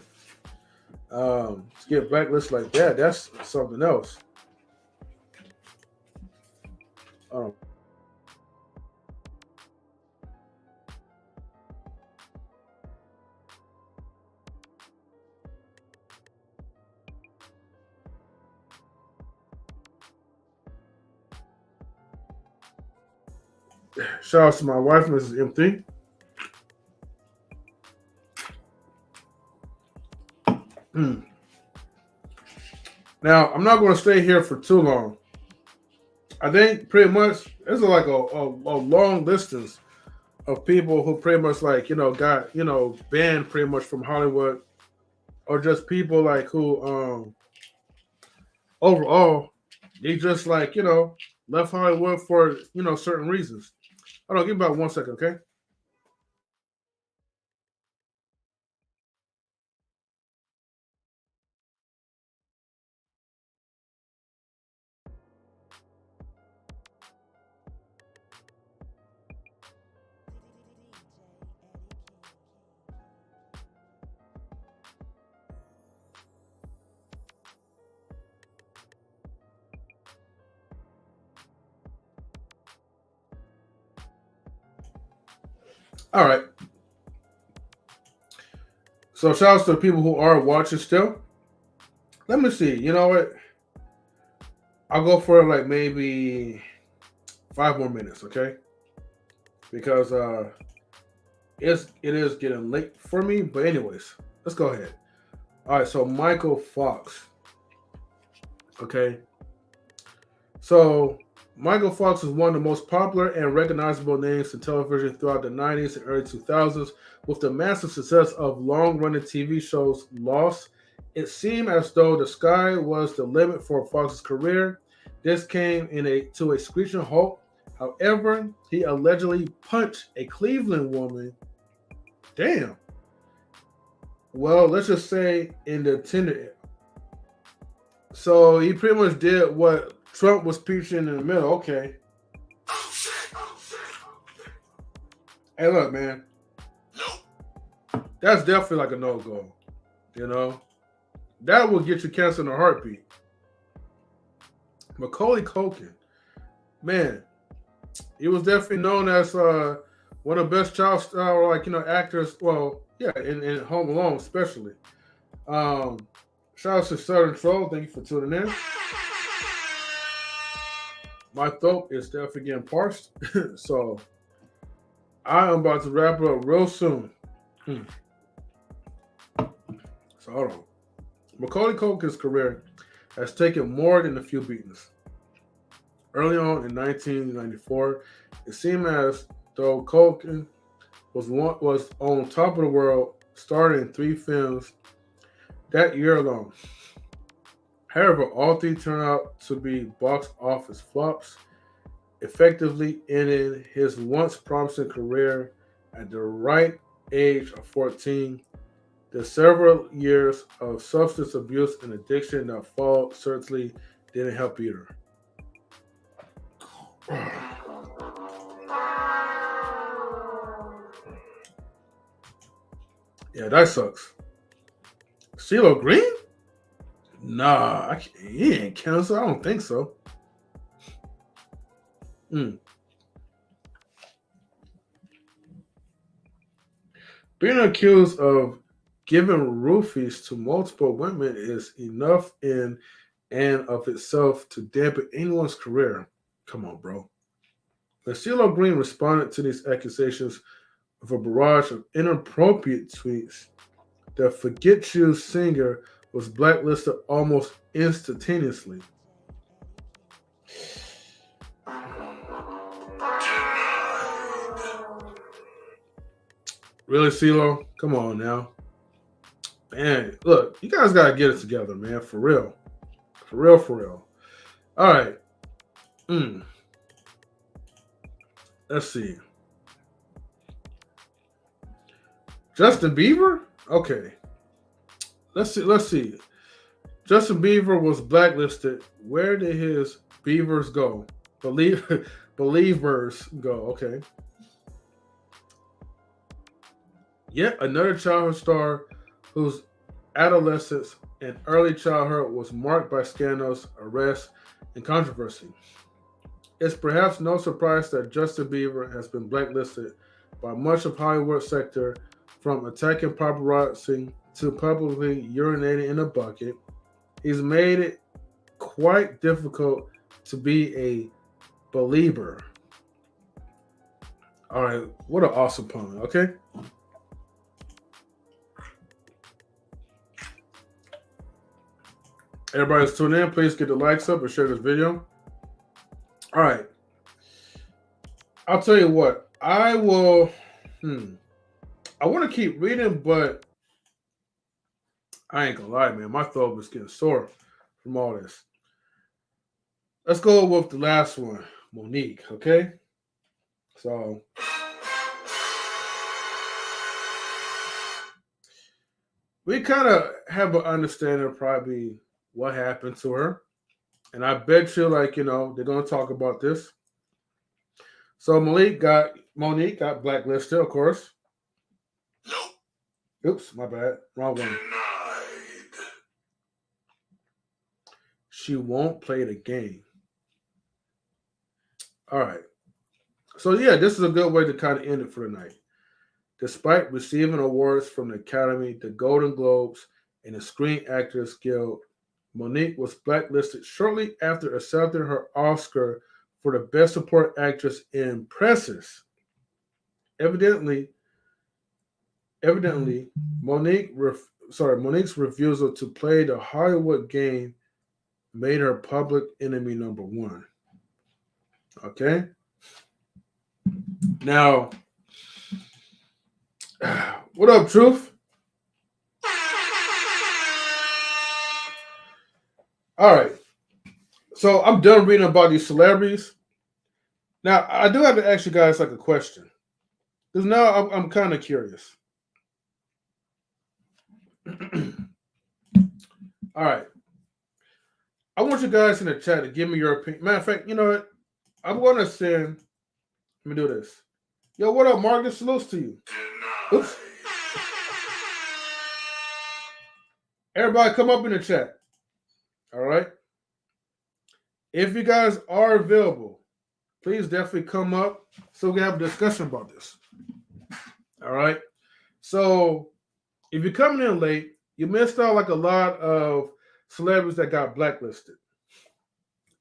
To get blacklisted like that, that's something else. Shout out to my wife, Mrs. M3. Now, I'm not going to stay here for too long. I think pretty much there's like a long listings of people who pretty much got banned pretty much from Hollywood, or just people like who overall they just left Hollywood for certain reasons. Hold on, give me about 1 second, okay? All right. So shout out to the people who are watching still. Let me see. You know what? I'll go for like maybe 5 more minutes, okay? Because it is getting late for me. But anyways, let's go ahead. All right. So Michael Fox. Okay. So Michael Fox is one of the most popular and recognizable names in television throughout the 90s and early 2000s. With the massive success of long-running TV shows Lost, it seemed as though the sky was the limit for Fox's career. This came to a screeching halt. However, he allegedly punched a Cleveland woman. Damn. Well, let's just say in the Tinder. So he pretty much did what Trump was preaching in the middle. Okay. Hey, look, man. That's definitely like a no-go. That will get you canceled in a heartbeat. Macaulay Culkin. Man, he was definitely known as one of the best child star actors. Well, yeah, in Home Alone especially. Shout out to Southern Troll. Thank you for tuning in. My throat is definitely getting parched. So I am about to wrap it up real soon. So hold on. Macaulay Culkin's career has taken more than a few beatings. Early on in 1994, it seemed as though Culkin was on top of the world, starring in 3 films that year alone. However, all 3 turned out to be box office flops, effectively ending his once promising career at the ripe age of 14. The several years of substance abuse and addiction that followed certainly didn't help either. Yeah, that sucks. Cee Lo Green? Nah, he ain't cancer. I don't think so. Being accused of giving roofies to multiple women is enough in and of itself to dampen anyone's career. Come on, bro. But Cee Lo Green responded to these accusations with a barrage of inappropriate tweets. The Forget You singer was blacklisted almost instantaneously. Really, Cee Lo? Come on now. Man, look, you guys got to get it together, man. For real. For real, for real. All right. Let's see. Justin Bieber? Okay. Let's see. Justin Bieber was blacklisted. Where did his beavers go? Believers go. Okay. Yet another childhood star whose adolescence and early childhood was marked by scandals, arrests, and controversy. It's perhaps no surprise that Justin Bieber has been blacklisted by much of Hollywood sector, from attacking paparazzi to publicly urinating in a bucket. He's made it quite difficult to be a believer. All right, what an awesome pun, okay? Everybody's tuning in. Please get the likes up and share this video. All right. I'll tell you what. I will... I want to keep reading, but I ain't gonna lie, man. My throat was getting sore from all this. Let's go with the last one, Monique, okay? So, we kind of have an understanding of probably what happened to her. And I bet you, like, they're going to talk about this. So, Monique got blacklisted, of course. Oops, my bad. Wrong one. She won't play the game. All right. So, yeah, this is a good way to kind of end it for the night. Despite receiving awards from the Academy, the Golden Globes, and the Screen Actors Guild, Monique was blacklisted shortly after accepting her Oscar for the Best Supporting Actress in Presses. Evidently, Monique's refusal to play the Hollywood game made her public enemy number 1. Okay? Now, what up, Truth? All right. So I'm done reading about these celebrities. Now, I do have to ask you guys like a question. Because now I'm kind of curious. All right. I want you guys in the chat to give me your opinion. Matter of fact, you know what? I'm going to send... Let me do this. Yo, what up, Marcus? Salutes to you. Oops. Everybody come up in the chat. All right? If you guys are available, please definitely come up so we can have a discussion about this. All right? So, if you're coming in late, you missed out like a lot of celebrities that got blacklisted.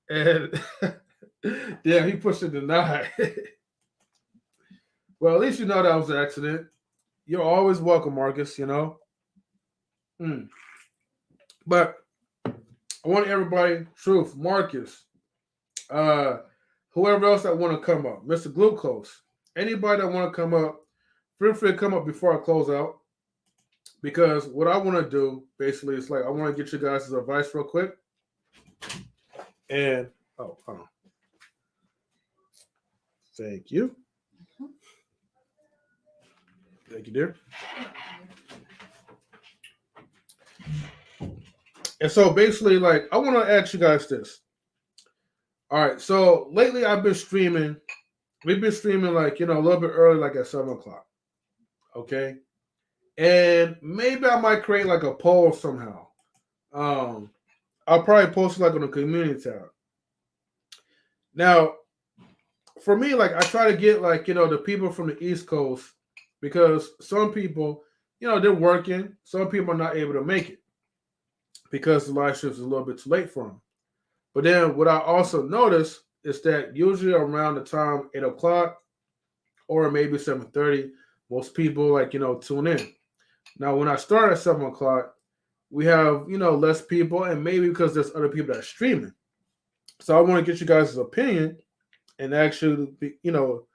And yeah, he pushed it deny. Well, at least you know that was an accident. You're always welcome, Marcus, you know. But I want everybody, Truth, Marcus, whoever else that want to come up, Mr. Glucose, anybody that want to come up, feel free to come up before I close out. Because what I want to do, basically, is like I want to get you guys' advice real quick. And, hold on. Thank you. Thank you, dear. And so basically, like, I want to ask you guys this. All right, so lately I've been streaming. We've been streaming, like, you know, a little bit early, like at 7 o'clock. Okay? And maybe I might create, like, a poll somehow. I'll probably post it, like, on the community tab. Now, for me, like, I try to get, like, you know, the people from the East Coast because some people, you know, they're working. Some people are not able to make it because the live shift is a little bit too late for them. But then what I also notice is that usually around the time 8 o'clock or maybe 7:30, most people, like, you know, tune in. Now, when I start at 7 o'clock, we have, you know, less people, and maybe because there's other people that are streaming. So I want to get you guys' opinion and actually, you know,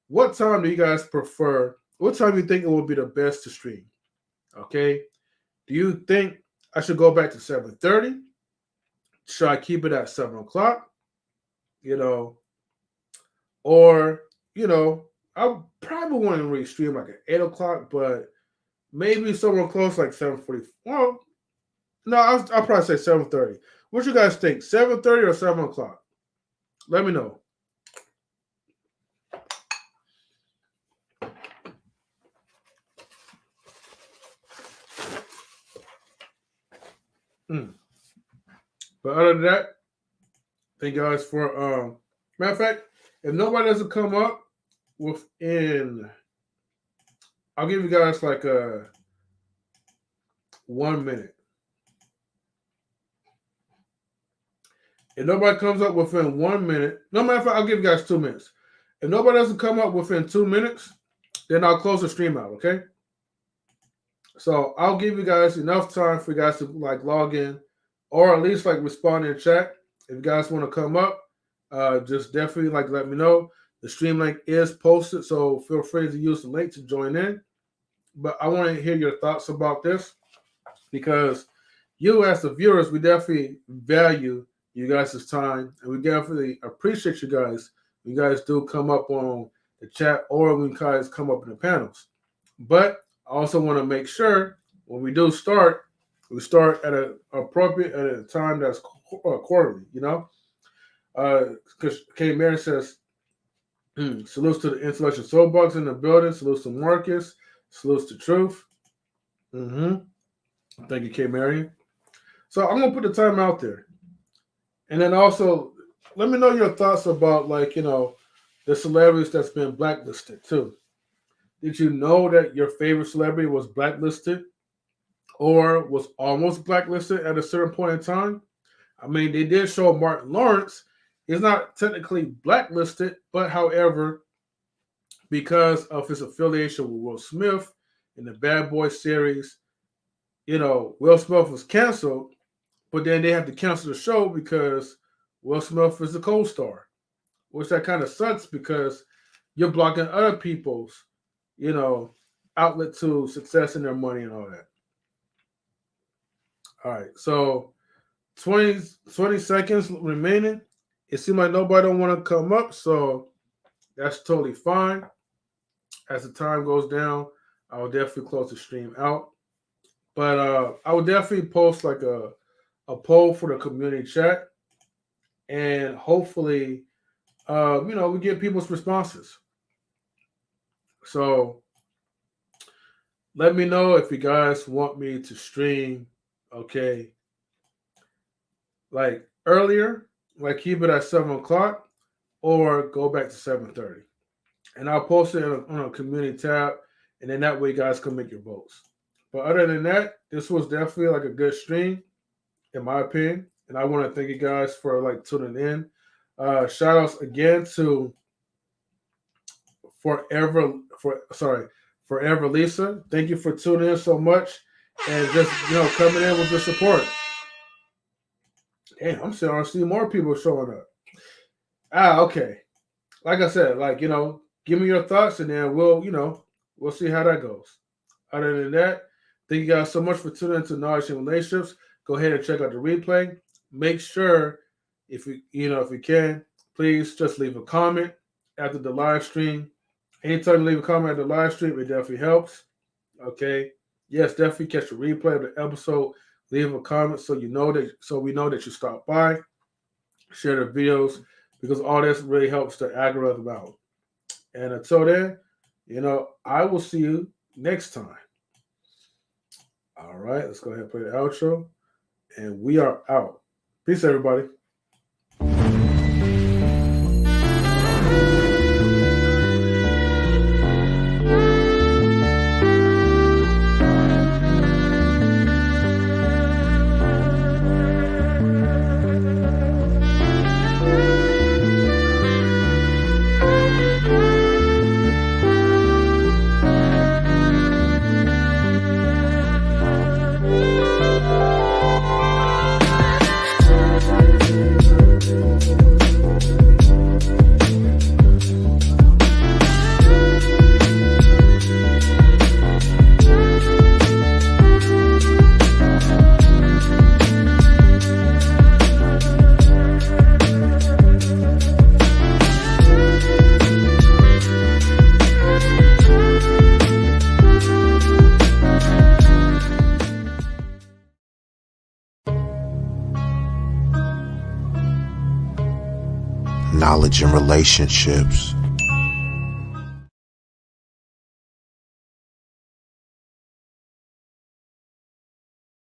what time do you guys prefer? What time do you think it would be the best to stream? Okay. Do you think I should go back to 7:30? Should I keep it at 7 o'clock? You know, or, you know, I probably want to really stream like at 8 o'clock, but maybe somewhere close like 7:40. Well, no, I'll probably say 7:30. What you guys think? 7:30 or 7 o'clock? Let me know. But other than that, thank you guys for matter of fact, if nobody doesn't come up within, I'll give you guys like a 1 minute. If nobody comes up within 1 minute, no matter of fact, I'll give you guys 2 minutes. If nobody doesn't come up within 2 minutes, then I'll close the stream out, okay? So I'll give you guys enough time for you guys to like log in or at least like respond in chat. If you guys want to come up, just definitely like let me know. The stream link is posted, so feel free to use the link to join in. But I want to hear your thoughts about this because you as the viewers, we definitely value you guys' time and we definitely appreciate you guys. You guys do come up on the chat or when you guys come up in the panels. But I also want to make sure when we do start, we start at an appropriate at a time that's quarterly, you know? Because K. Mary says, salutes to the Intellectual SoapBox in the building. Salutes to Marcus. Salutes to Truth. Thank you, K. Marion. So I'm going to put the time out there. And then also, let me know your thoughts about, like, you know, the celebrities that's been blacklisted, too. Did you know that your favorite celebrity was blacklisted or was almost blacklisted at a certain point in time? I mean, they did show Martin Lawrence. He's not technically blacklisted, but however, because of his affiliation with Will Smith in the Bad Boy series, you know, Will Smith was canceled, but then they have to cancel the show because Will Smith is the co-star, which that kind of sucks because you're blocking other people's, you know, outlet to success and their money and all that. All right, so 20 seconds remaining. It seems like nobody don't want to come up, so that's totally fine. As the time goes down, I will definitely close the stream out. But I will definitely post like a poll for the community chat, and hopefully, you know, we get people's responses. So let me know if you guys want me to stream, okay, like earlier, like keep it at 7 o'clock, or go back to 7:30. And I'll post it on a community tab, and then that way you guys can make your votes. But other than that, this was definitely like a good stream. in my opinion. And I want to thank you guys for like tuning in. Shout outs again to Forever Lisa. Thank you for tuning in so much and just coming in with the support. Damn, I'm starting to see more people showing up. Okay. Like I said, give me your thoughts and then we'll see how that goes. Other than that, thank you guys so much for tuning into Knowledge and Relationships. Go ahead and check out the replay. Make sure, if you can, please just leave a comment after the live stream. Anytime you leave a comment after the live stream, it definitely helps. Okay. Yes, definitely catch the replay of the episode. Leave a comment so we know that you stopped by. Share the videos because all this really helps the algorithm out. And until then, I will see you next time. All right, let's go ahead and play the outro. And we are out. Peace, everybody. Knowledge and relationships.